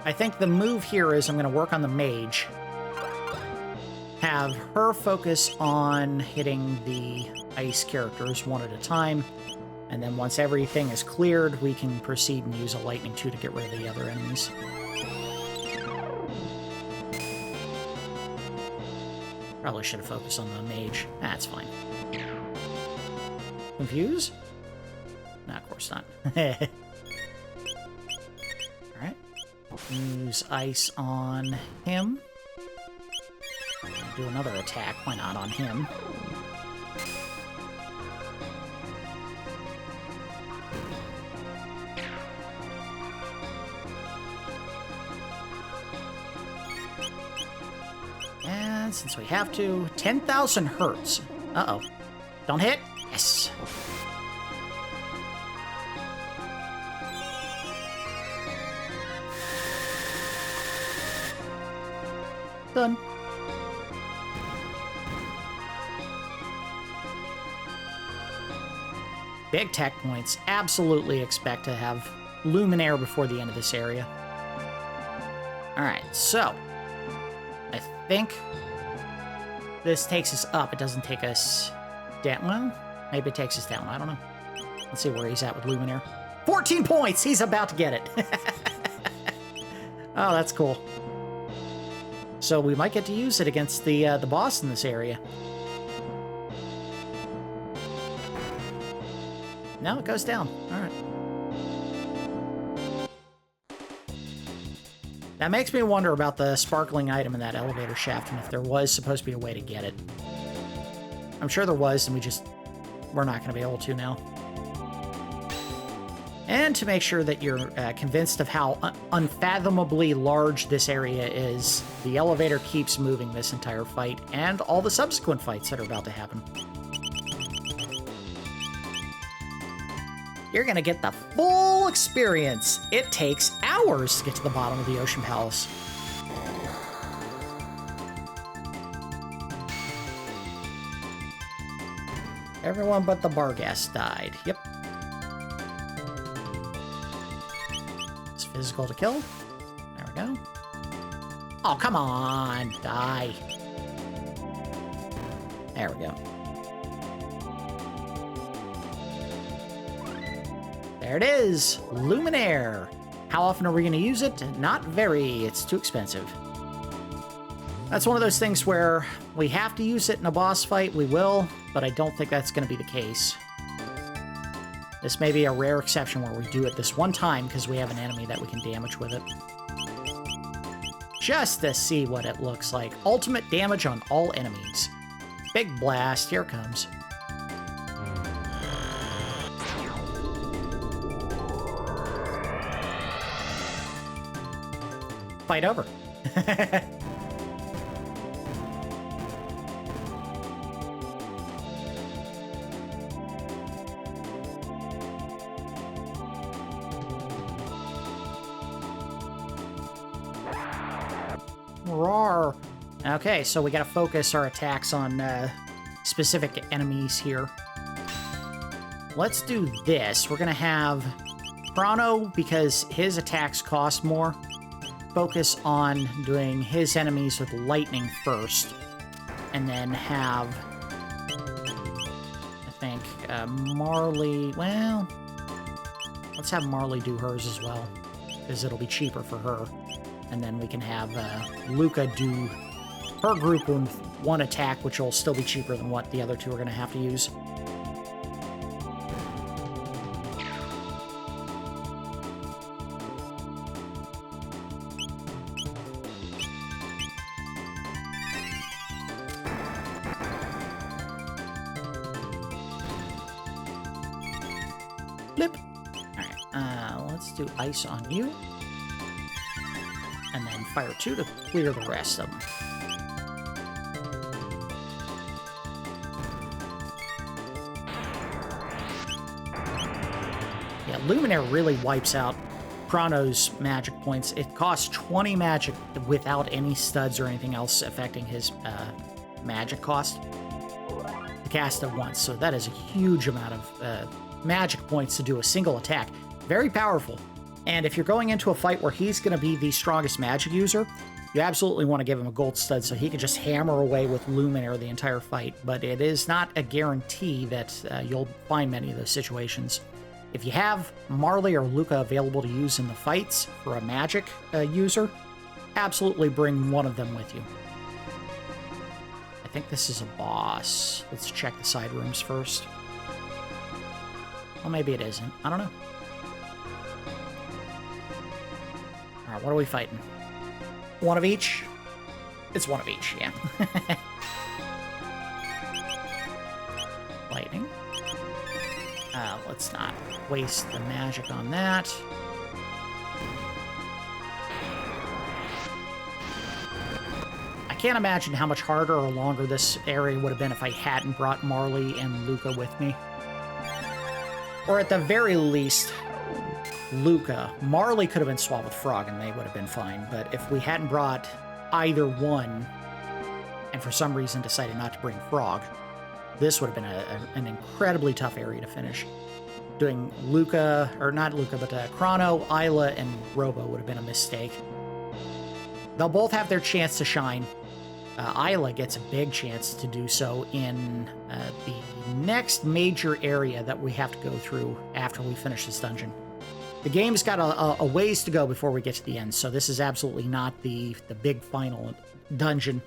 I think the move here is I'm going to work on the mage. Have her focus on hitting the ice characters one at a time. And then once everything is cleared, we can proceed and use a lightning 2 to get rid of the other enemies. Probably should have focused on the mage. That's fine. Confuse? No, of course not. Alright. Use ice on him. Do another attack. Why not on him? And since we have to, 10,000 hertz. Uh-oh. Don't hit? Yes. Done. Big tech points. Absolutely expect to have Luminaire before the end of this area. Alright, so I think this takes us up. It doesn't take us down. Well, maybe it takes us down. I don't know. Let's see where he's at with Luminaire. 14 points! He's about to get it. Oh, that's cool. So we might get to use it against the boss in this area. No, it goes down. All right. That makes me wonder about the sparkling item in that elevator shaft and if there was supposed to be a way to get it. I'm sure there was, and we're not going to be able to now. And to make sure that you're convinced of how unfathomably large this area is, the elevator keeps moving this entire fight and all the subsequent fights that are about to happen. You're gonna get the full experience. It takes hours to get to the bottom of the Ocean Palace. Everyone but the Barghast died. Yep. It's physical to kill. There we go. Oh, come on. Die. There we go. There it is. Luminaire. How often are we going to use it? Not very. It's too expensive. That's one of those things where we have to use it in a boss fight. We will, but I don't think that's going to be the case. This may be a rare exception where we do it this one time because we have an enemy that we can damage with it. just to see what it looks like. Ultimate damage on all enemies. Big blast, here it comes. Fight over. Roar. Okay, so we gotta focus our attacks on specific enemies here. Let's do this. We're gonna have Crono, because his attacks cost more. Focus on doing his enemies with lightning first. And then have, I think, Marle. Well, let's have Marle do hers as well, because it'll be cheaper for her. And then we can have Lucca do her group with one attack, which will still be cheaper than what the other two are going to have to use. Flip. Alright, let's do ice on you. And then fire 2 to clear the rest of them. Yeah, Luminaire really wipes out Crono's magic points. It costs 20 magic without any studs or anything else affecting his magic cost to cast at once. So that is a huge amount of magic points to do a single attack. Very powerful. And if you're going into a fight where he's going to be the strongest magic user, you absolutely want to give him a gold stud so he can just hammer away with Luminaire the entire fight. But it is not a guarantee that you'll find many of those situations. If you have Marle or Lucca available to use in the fights for a magic user, absolutely bring one of them with you. I think this is a boss. Let's check the side rooms first. Well, maybe it isn't. I don't know. Alright, what are we fighting? One of each? It's one of each, yeah. Lightning. Let's not waste the magic on that. I can't imagine how much harder or longer this area would have been if I hadn't brought Marle and Lucca with me. Or at the very least, Lucca. Marle could have been swapped with Frog and they would have been fine, but if we hadn't brought either one, and for some reason decided not to bring Frog, this would have been an incredibly tough area to finish. Doing Lucca, or not Lucca, but Crono, Isla, and Robo would have been a mistake. They'll both have their chance to shine. Isla gets a big chance to do so in the next major area that we have to go through after we finish this dungeon. The game's got a ways to go before we get to the end, so this is absolutely not the big final dungeon,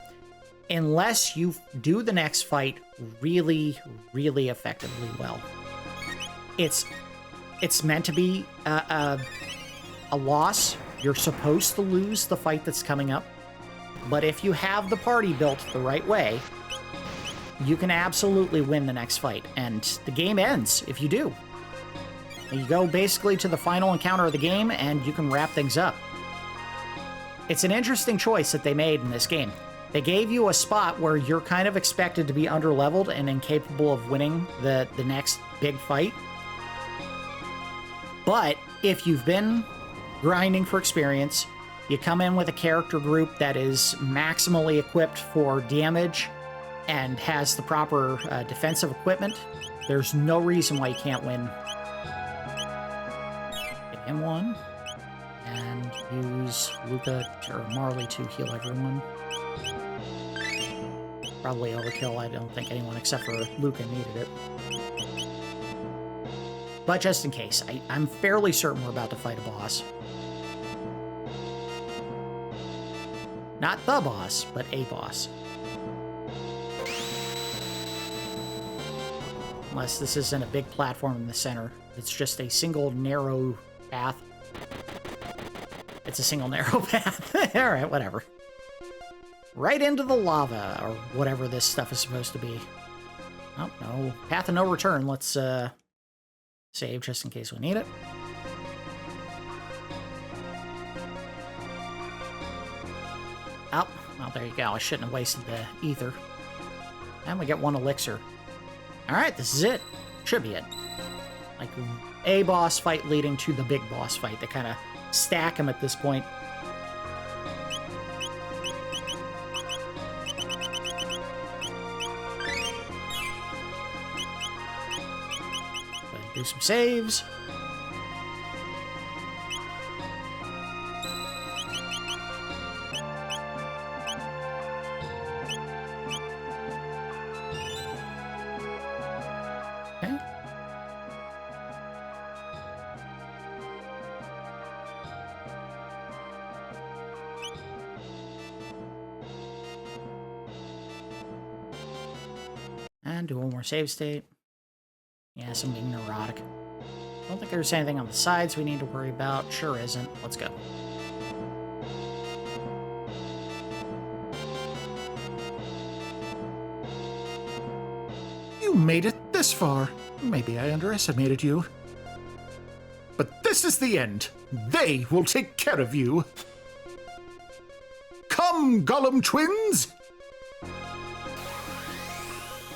unless you do the next fight really, really effectively well. It's meant to be a loss. You're supposed to lose the fight that's coming up, but if you have the party built the right way, you can absolutely win the next fight, and the game ends if you do. You go basically to the final encounter of the game, and you can wrap things up. It's an interesting choice that they made in this game. They gave you a spot where you're kind of expected to be underleveled and incapable of winning the next big fight. But if you've been grinding for experience, you come in with a character group that is maximally equipped for damage and has the proper defensive equipment, there's no reason why you can't win. Hit him one, and use Lucca or Marle to heal everyone. Probably overkill. I don't think anyone except for Lucca needed it. But just in case, I'm fairly certain we're about to fight a boss. Not the boss, but a boss. Unless this isn't a big platform in the center. It's just a single narrow path. It's a single narrow path. All right, whatever. Right into the lava, or whatever this stuff is supposed to be. Oh, no. Path of no return. Let's save just in case we need it. Oh, well, there you go. I shouldn't have wasted the ether. And we get 1 elixir. All right, this is it. Should be it. Like a boss fight leading to the big boss fight. They kind of stack them at this point. Do some saves. Okay. And do one more save state. Yes, I'm being neurotic. I don't think there's anything on the sides we need to worry about. Sure isn't. Let's go. You made it this far. Maybe I underestimated you. But this is the end. They will take care of you. Come, Gollum twins!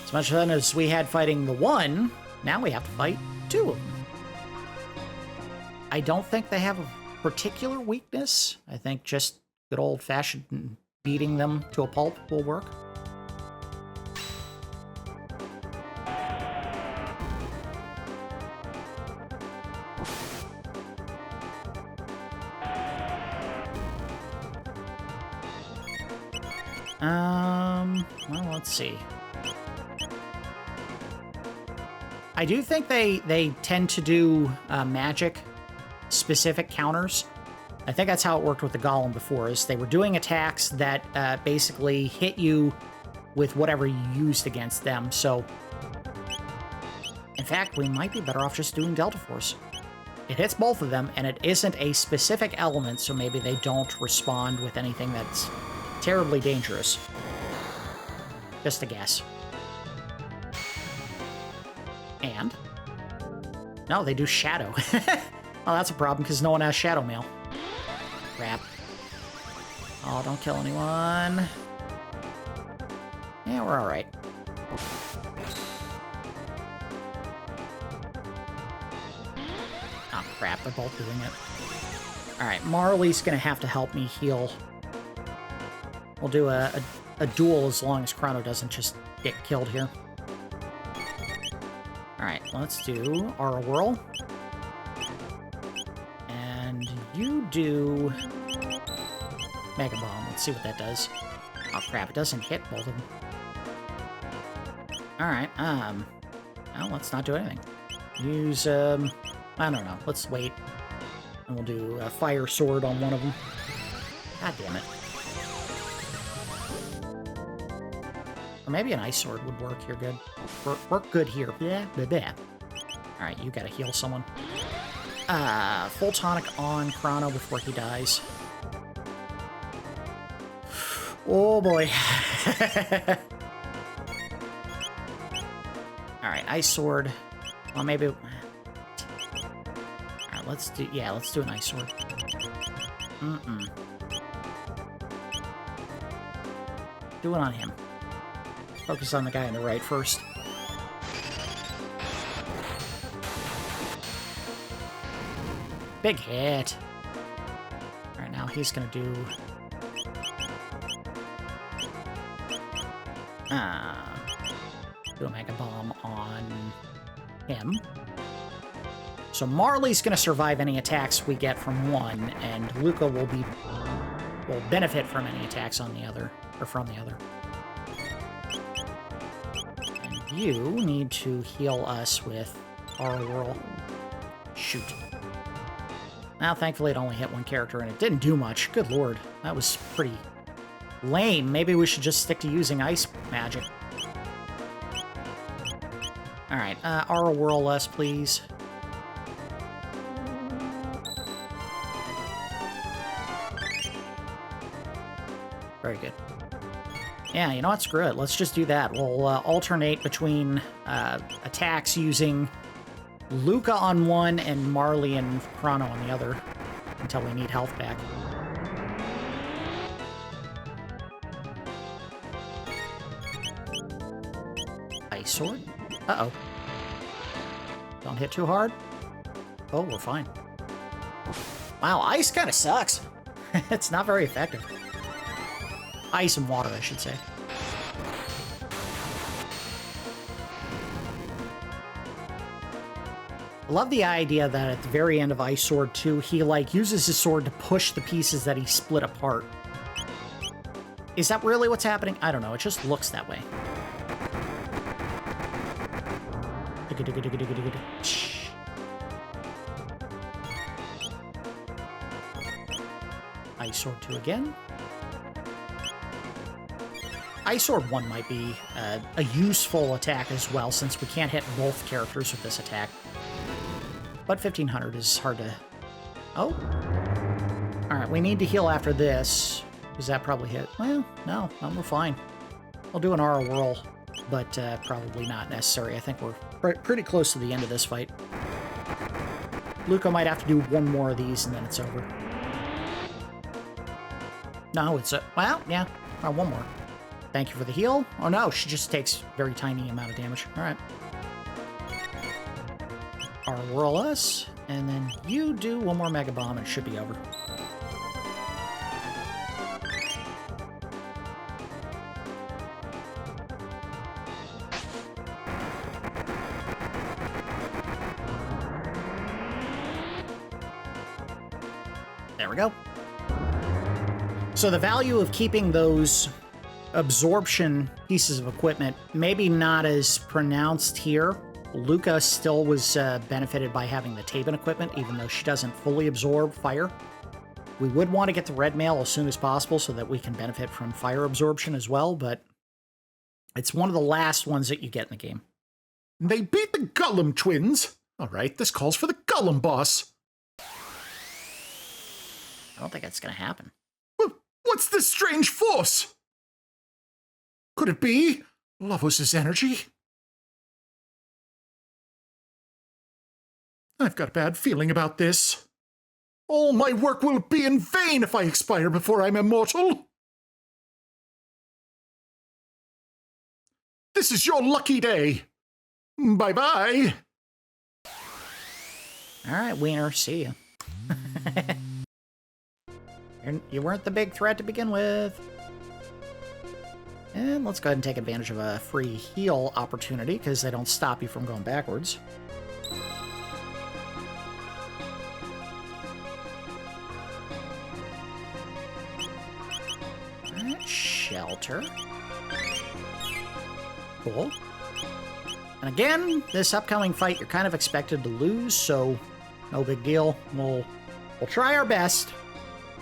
As much fun as we had fighting the one, now we have to fight 2 of them. I don't think they have a particular weakness. I think just good old-fashioned beating them to a pulp will work. Well, let's see. I do think they tend to do magic-specific counters. I think that's how it worked with the Golem before, is they were doing attacks that basically hit you with whatever you used against them. So, in fact, we might be better off just doing Delta Force. It hits both of them, and it isn't a specific element, so maybe they don't respond with anything that's terribly dangerous. Just a guess. And? No, they do Shadow. Well, that's a problem, because no one has Shadow Mail. Crap. Oh, don't kill anyone. Yeah, we're alright. Oh, crap, they're both doing it. Alright, Marley's gonna have to help me heal. We'll do a duel as long as Crono doesn't just get killed here. Alright, let's do Aura Whirl. And you do Mega Bomb. Let's see what that does. Oh crap, it doesn't hit both of them. Alright, well, let's not do anything. Use, I don't know, let's wait. And we'll do a Fire Sword on one of them. God damn it. Or maybe an Ice Sword would work here good. Work good here. Blah, blah, blah. Alright, you gotta heal someone. Full tonic on Crono before he dies. Oh boy. Alright, Ice Sword. Well, maybe... Alright, let's do an Ice Sword. Do it on him. Focus on the guy on the right first. Big hit. Alright, now he's gonna do... do a Mega Bomb on him. So Marley's gonna survive any attacks we get from one, and Lucca will benefit from any attacks on the other, or from the other. And you need to heal us with Aura Whirl. Shoot. Now, thankfully, it only hit one character, and it didn't do much. Good lord. That was pretty lame. Maybe we should just stick to using ice magic. Alright, Aura Whirl us, please. Very good. Yeah, you know what? Screw it. Let's just do that. We'll alternate between attacks using Lucca on one and Marle and Crono on the other until we need health back. Ice sword. Uh-oh. Don't hit too hard. Oh, we're fine. Wow, ice kind of sucks. It's not very effective. Ice and water, I should say. I love the idea that at the very end of Ice Sword 2, he, like, uses his sword to push the pieces that he split apart. Is that really what's happening? I don't know. It just looks that way. Ice Sword 2 again. Ice Sword 1 might be a useful attack as well, since we can't hit both characters with this attack. But 1500 is hard to... Oh. Alright, we need to heal after this. Does that probably hit? Well, no, we're fine. I'll do an aura whirl, but probably not necessary. I think we're pretty close to the end of this fight. Lucca might have to do one more of these and then it's over. No, it's a... Well, yeah, one more. Thank you for the heal. Oh no, she just takes very tiny amount of damage. Alright. Aura whirl us, and then you do one more Mega Bomb and it should be over. There we go. So the value of keeping those absorption pieces of equipment, maybe not as pronounced here. Lucca still was benefited by having the Tabin equipment, even though she doesn't fully absorb fire. We would want to get the red mail as soon as possible so that we can benefit from fire absorption as well, but it's one of the last ones that you get in the game. They beat the Gollum twins. All right, this calls for the Gollum boss. I don't think that's going to happen. What's this strange force? Could it be Lavos' energy? I've got a bad feeling about this. All my work will be in vain if I expire before I'm immortal. This is your lucky day. Bye-bye. All right, Wiener, see ya. You weren't the big threat to begin with. And let's go ahead and take advantage of a free heal opportunity, because they don't stop you from going backwards. Alright, shelter. Cool. And again, this upcoming fight you're kind of expected to lose, so no big deal. We'll try our best.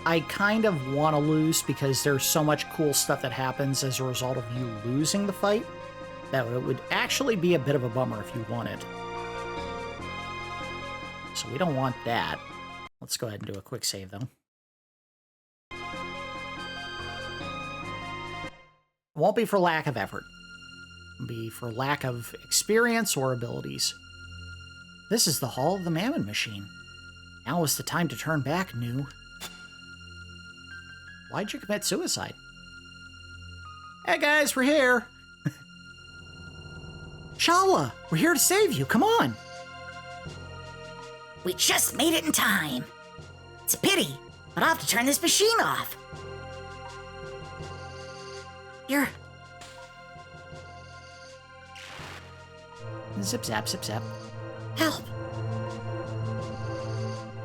I kind of want to lose because there's so much cool stuff that happens as a result of you losing the fight that it would actually be a bit of a bummer if you won it. So we don't want that. Let's go ahead and do a quick save, though. It won't be for lack of effort. It'll be for lack of experience or abilities. This is the Hall of the Mammon Machine. Now is the time to turn back, New. Why'd you commit suicide? Hey guys, we're here! Schala, we're here to save you, come on! We just made it in time. It's a pity, but I'll have to turn this machine off. You're... Zip zap, zip zap. Help!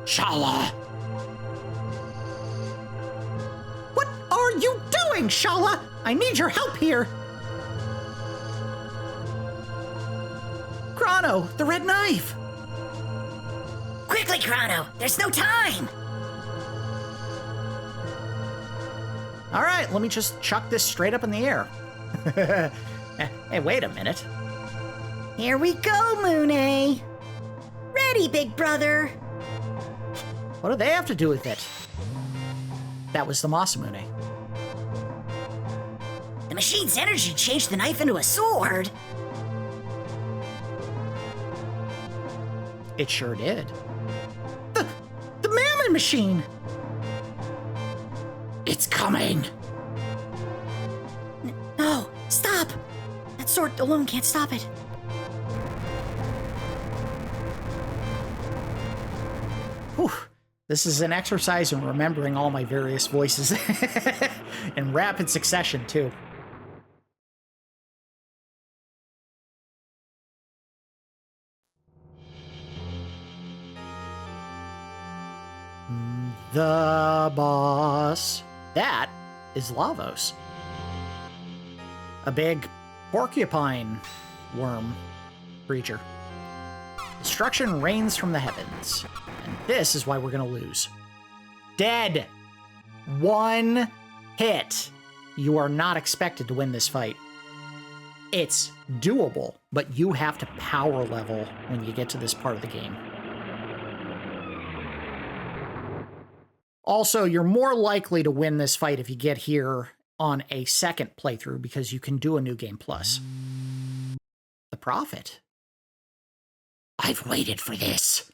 Schala! What are you doing, Schala? I need your help here. Crono, the red knife. Quickly, Crono! There's no time! All right, let me just chuck this straight up in the air. Hey, wait a minute. Here we go, Mune! Ready, big brother! What do they have to do with it? That was the Masamune. machine's energy changed the knife into a sword. It sure did. The Mammon Machine! It's coming! No, stop! That sword alone can't stop it. Whew. This is an exercise in remembering all my various voices in rapid succession, too. The boss. That is Lavos. A big porcupine worm creature. Destruction rains from the heavens. And this is why we're gonna lose. Dead! One hit. You are not expected to win this fight. It's doable, but you have to power level when you get to this part of the game. Also, you're more likely to win this fight if you get here on a second playthrough because you can do a New Game Plus. The Prophet. I've waited for this.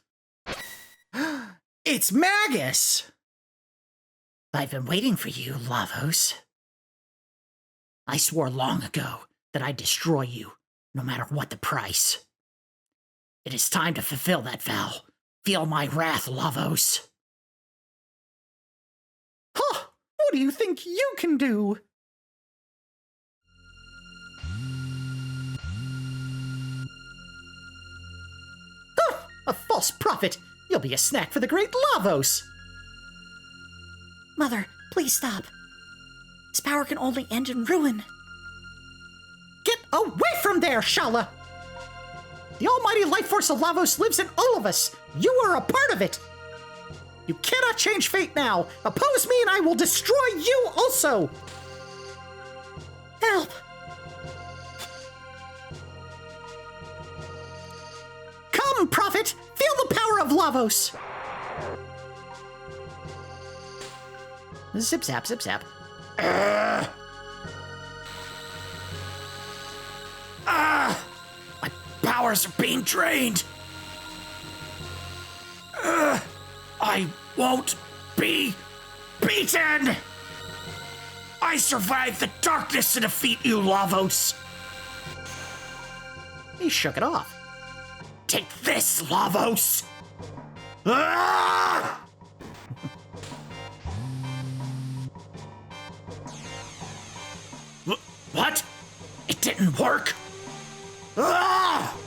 It's Magus! I've been waiting for you, Lavos. I swore long ago that I'd destroy you, no matter what the price. It is time to fulfill that vow. Feel my wrath, Lavos. Huh! What do you think you can do? Huh! A false prophet! You'll be a snack for the great Lavos! Mother, please stop. His power can only end in ruin. Get away from there, Schala! The almighty life force of Lavos lives in all of us! You are a part of it! You cannot change fate now! Oppose me and I will destroy you also! Help! Come, prophet! Feel the power of Lavos! Zip zap, zip zap. My powers are being drained. I won't be beaten! I survived the darkness to defeat you, Lavos! He shook it off. Take this, Lavos! Ah! What? It didn't work? Ah!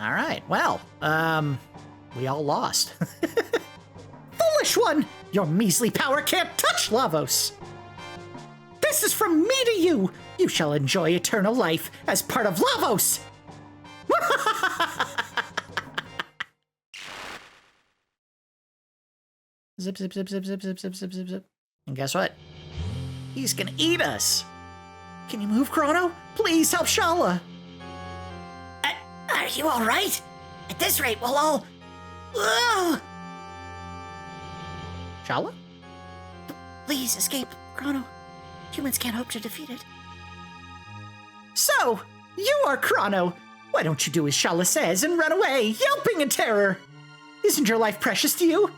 All right, well, we all lost. Foolish one! Your measly power can't touch Lavos! This is from me to you! You shall enjoy eternal life as part of Lavos! Zip, zip, zip, zip, zip, zip, zip, zip, zip, zip. And guess what? He's gonna eat us. Can you move, Crono? Please help Schala! Are you alright? At this rate, we'll all... Ugh! Schala? Please escape, Crono. Humans can't hope to defeat it. So, you are Crono! Why don't you do as Schala says and run away, yelping in terror? Isn't your life precious to you?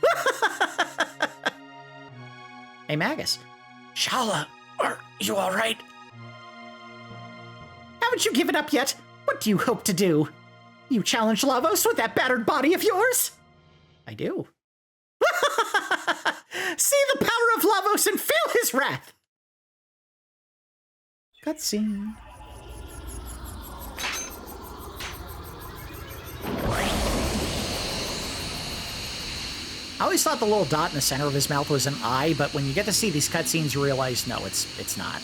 Hey, Magus. Schala, are you alright? Haven't you given up yet? What do you hope to do? You challenge Lavos with that battered body of yours? I do. See the power of Lavos and feel his wrath! Cutscene. I always thought the little dot in the center of his mouth was an eye, but when you get to see these cutscenes, you realize, no, it's not.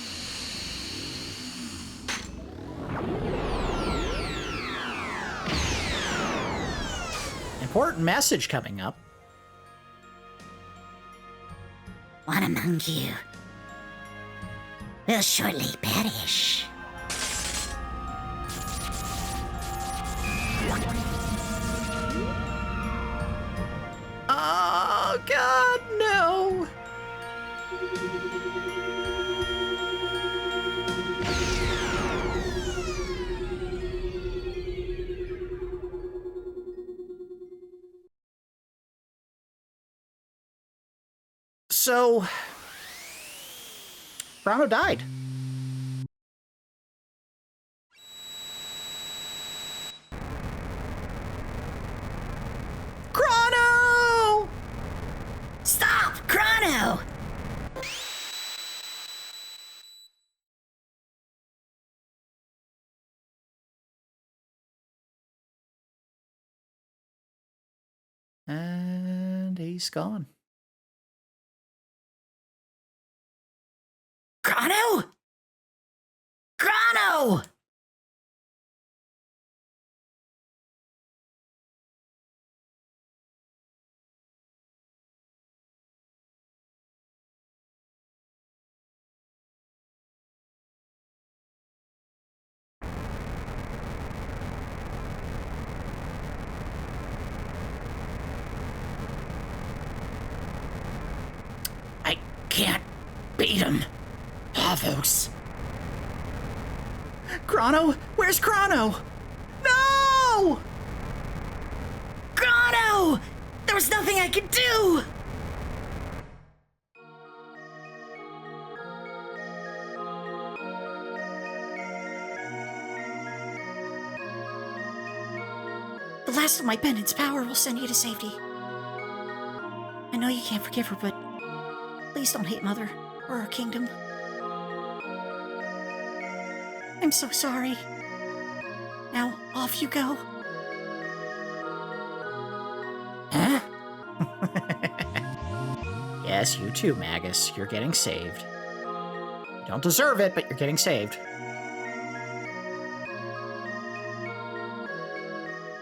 Important message coming up. One among you will shortly perish. Oh, God, no! So, Crono died. Crono! Stop, Crono! And he's gone. Crono? Crono! I can't beat him. Lavos. Crono? Where's Crono? No! Crono! There was nothing I could do! The last of my pendant's power will send you to safety. I know you can't forgive her, but please don't hate Mother or our kingdom. I'm so sorry. Now, off you go. Huh? Yes, you too, Magus. You're getting saved. You don't deserve it, but you're getting saved.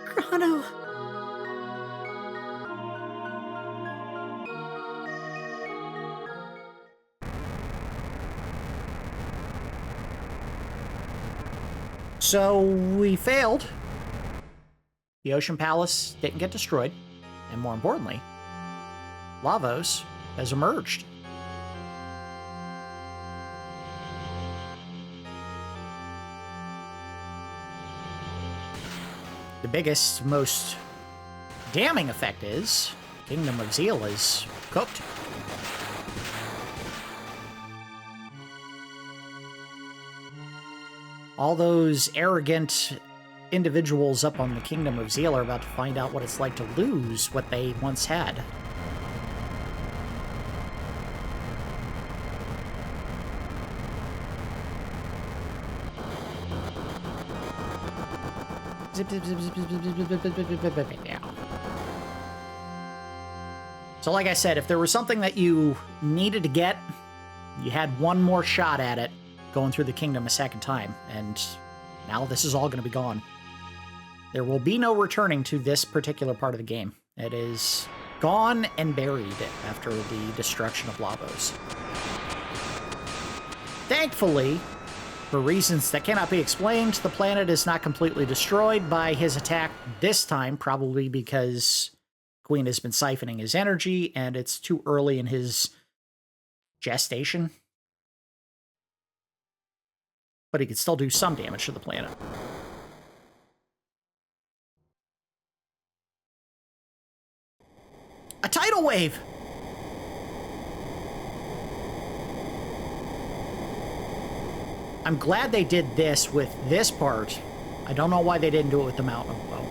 Crono. So, we failed. The Ocean Palace didn't get destroyed. And more importantly, Lavos has emerged. The biggest, most damning effect is Kingdom of Zeal is cooked. All those arrogant individuals up on the Kingdom of Zeal are about to find out what it's like to lose what they once had. Zip, zip, zip, zip, zip, zip, zip, zip, zip, zip, zip, zip, down. So like I said, if there was something that you needed to get, you had one more shot at it going through the kingdom a second time, and now this is all going to be gone. There will be no returning to this particular part of the game. It is gone and buried after the destruction of Lavos. Thankfully, for reasons that cannot be explained, the planet is not completely destroyed by his attack this time, probably because Queen has been siphoning his energy, and it's too early in his gestation. But he could still do some damage to the planet. A tidal wave! I'm glad they did this with this part. I don't know why they didn't do it with the Mountain of Woe.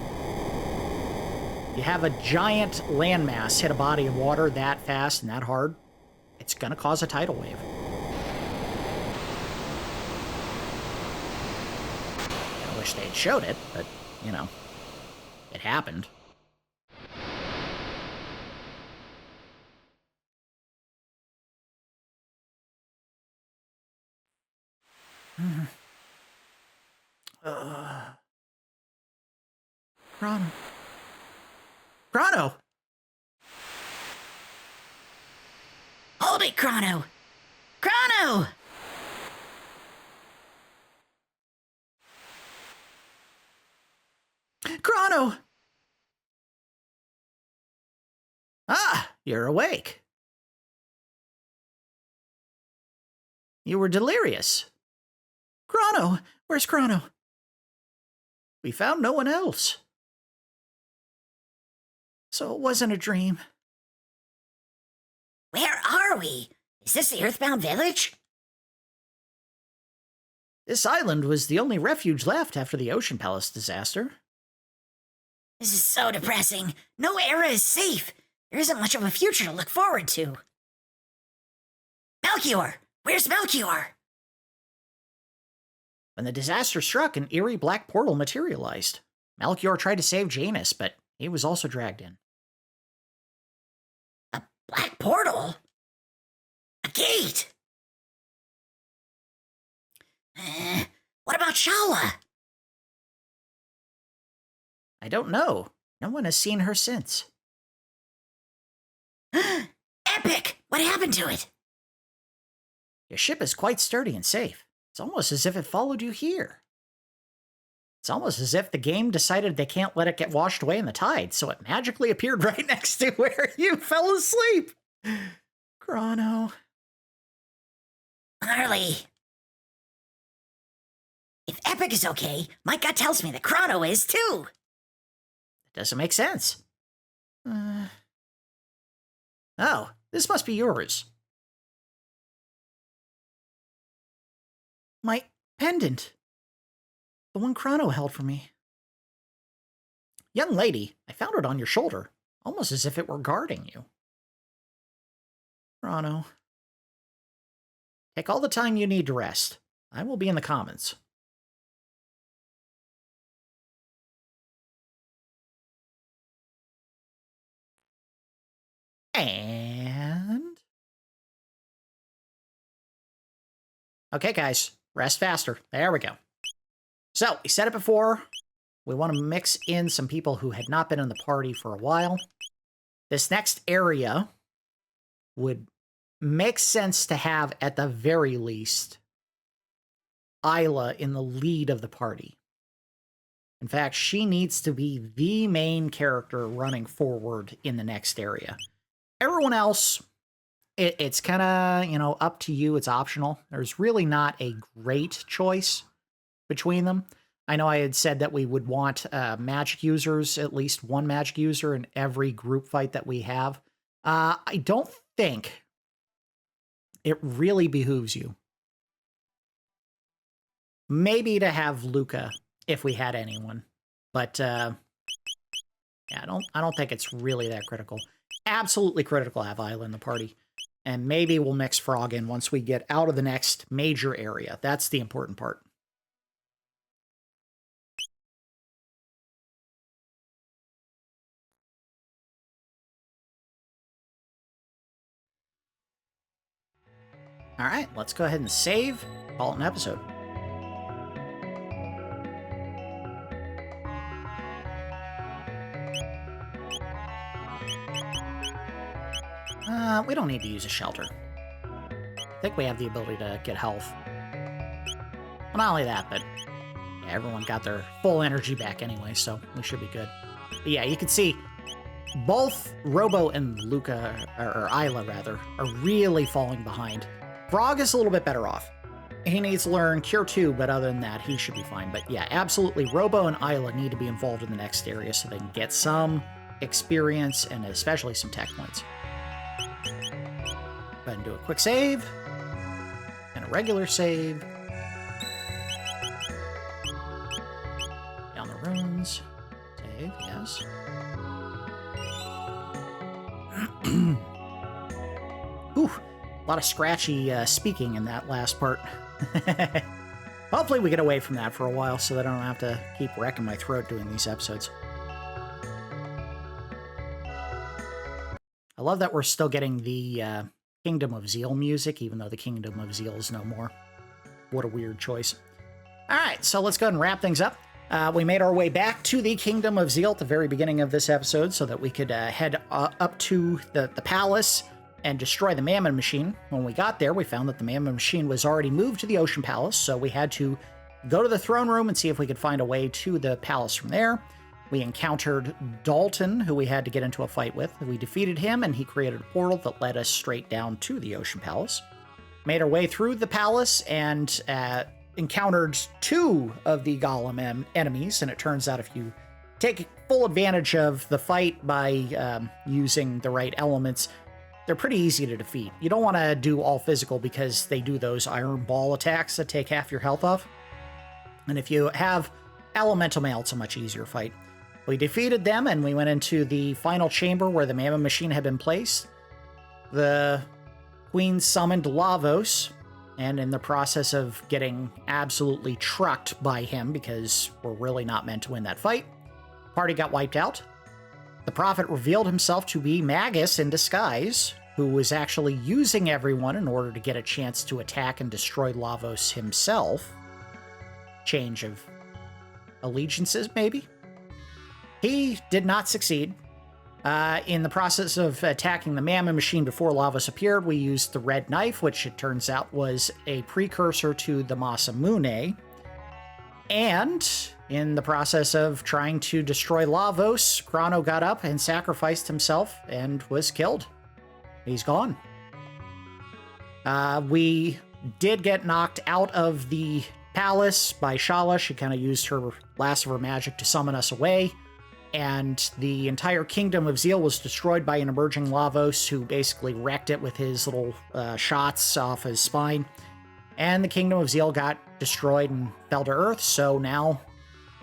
You have a giant landmass hit a body of water that fast and that hard, it's gonna cause a tidal wave. I wish they had showed it, but, you know, it happened. Crono. Crono! Hold it, Crono! Crono! Crono! Ah, you're awake. You were delirious. Crono! Where's Crono? We found no one else. So it wasn't a dream. Where are we? Is this the Earthbound village? This island was the only refuge left after the Ocean Palace disaster. This is so depressing. No era is safe. There isn't much of a future to look forward to. Melchior! Where's Melchior? When the disaster struck, an eerie black portal materialized. Melchior tried to save Janus, but he was also dragged in. A black portal? A gate? What about Schala? I don't know. No one has seen her since. Epic! What happened to it? Your ship is quite sturdy and safe. It's almost as if it followed you here. It's almost as if the game decided they can't let it get washed away in the tide, so it magically appeared right next to where you fell asleep. Crono. Marle. If Epic is okay, my gut tells me that Crono is too. It doesn't make sense. Oh, this must be yours. My pendant. The one Crono held for me. Young lady, I found it on your shoulder, almost as if it were guarding you. Crono. Take all the time you need to rest. I will be in the commons. And... Okay, guys. Rest faster. There we go. So, we said it before. We want to mix in some people who had not been in the party for a while. This next area would make sense to have, at the very least, Isla in the lead of the party. In fact, she needs to be the main character running forward in the next area. Everyone else, it's kind of, up to you. It's optional. There's really not a great choice between them. I know I had said that we would want magic users, at least one magic user in every group fight that we have. I don't think it really behooves you. Maybe to have Lucca if we had anyone, but yeah, I don't think it's really that critical. Absolutely critical to have Isla in the party, and maybe we'll mix Frog in once we get out of the next major area. That's the important part. All right, let's go ahead and save. Call it an episode. We don't need to use a shelter. I think we have the ability to get health. Well, not only that, but yeah, everyone got their full energy back anyway, so we should be good. But yeah, you can see both Robo and Lucca, or Isla rather, are really falling behind. Frog is a little bit better off. He needs to learn Cure 2, but other than that, he should be fine. But yeah, absolutely, Robo and Isla need to be involved in the next area so they can get some experience and especially some tech points. Go ahead and do a quick save. And a regular save. Down the runes. Save, yes. Ooh, a lot of scratchy speaking in that last part. Hopefully we get away from that for a while so that I don't have to keep wrecking my throat doing these episodes. I love that we're still getting the Kingdom of Zeal music, even though the Kingdom of Zeal is no more. What a weird choice. All right, so let's go ahead and wrap things up. We made our way back to the Kingdom of Zeal at the very beginning of this episode so that we could head up to the palace and destroy the Mammon Machine. When we got there, we found that the Mammon Machine was already moved to the Ocean Palace, so we had to go to the throne room and see if we could find a way to the palace from there. We encountered Dalton, who we had to get into a fight with. We defeated him, and he created a portal that led us straight down to the Ocean Palace. made our way through the palace and encountered 2 of the golem enemies. And it turns out if you take full advantage of the fight by using the right elements, they're pretty easy to defeat. You don't want to do all physical because they do those iron ball attacks that take half your health off. And if you have elemental mail, it's a much easier fight. We defeated them and we went into the final chamber where the Mammon Machine had been placed. The queen summoned Lavos, and in the process of getting absolutely trucked by him, because we're really not meant to win that fight, party got wiped out. The prophet revealed himself to be Magus in disguise, who was actually using everyone in order to get a chance to attack and destroy Lavos himself. Change of allegiances, maybe? He did not succeed. In the process of attacking the Mammon Machine before Lavos appeared, we used the red knife, which it turns out was a precursor to the Masamune. And in the process of trying to destroy Lavos, Crono got up and sacrificed himself and was killed. He's gone. We did get knocked out of the palace by Schala. She kind of used her last of her magic to summon us away. And the entire Kingdom of Zeal was destroyed by an emerging Lavos who basically wrecked it with his little shots off his spine. And the Kingdom of Zeal got destroyed and fell to earth, so now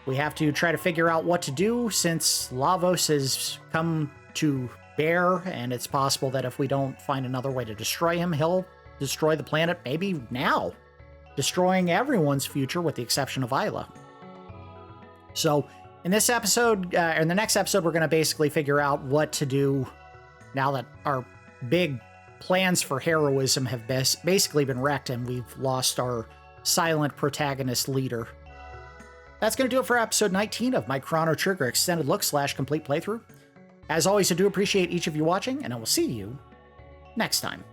we have to try to figure out what to do since Lavos has come to bear, and it's possible that if we don't find another way to destroy him, he'll destroy the planet maybe now, destroying everyone's future with the exception of Isla. So in this episode, in the next episode, we're going to basically figure out what to do now that our big plans for heroism have basically been wrecked and we've lost our silent protagonist leader. That's going to do it for episode 19 of my Chrono Trigger extended look / complete playthrough. As always, I do appreciate each of you watching, and I will see you next time.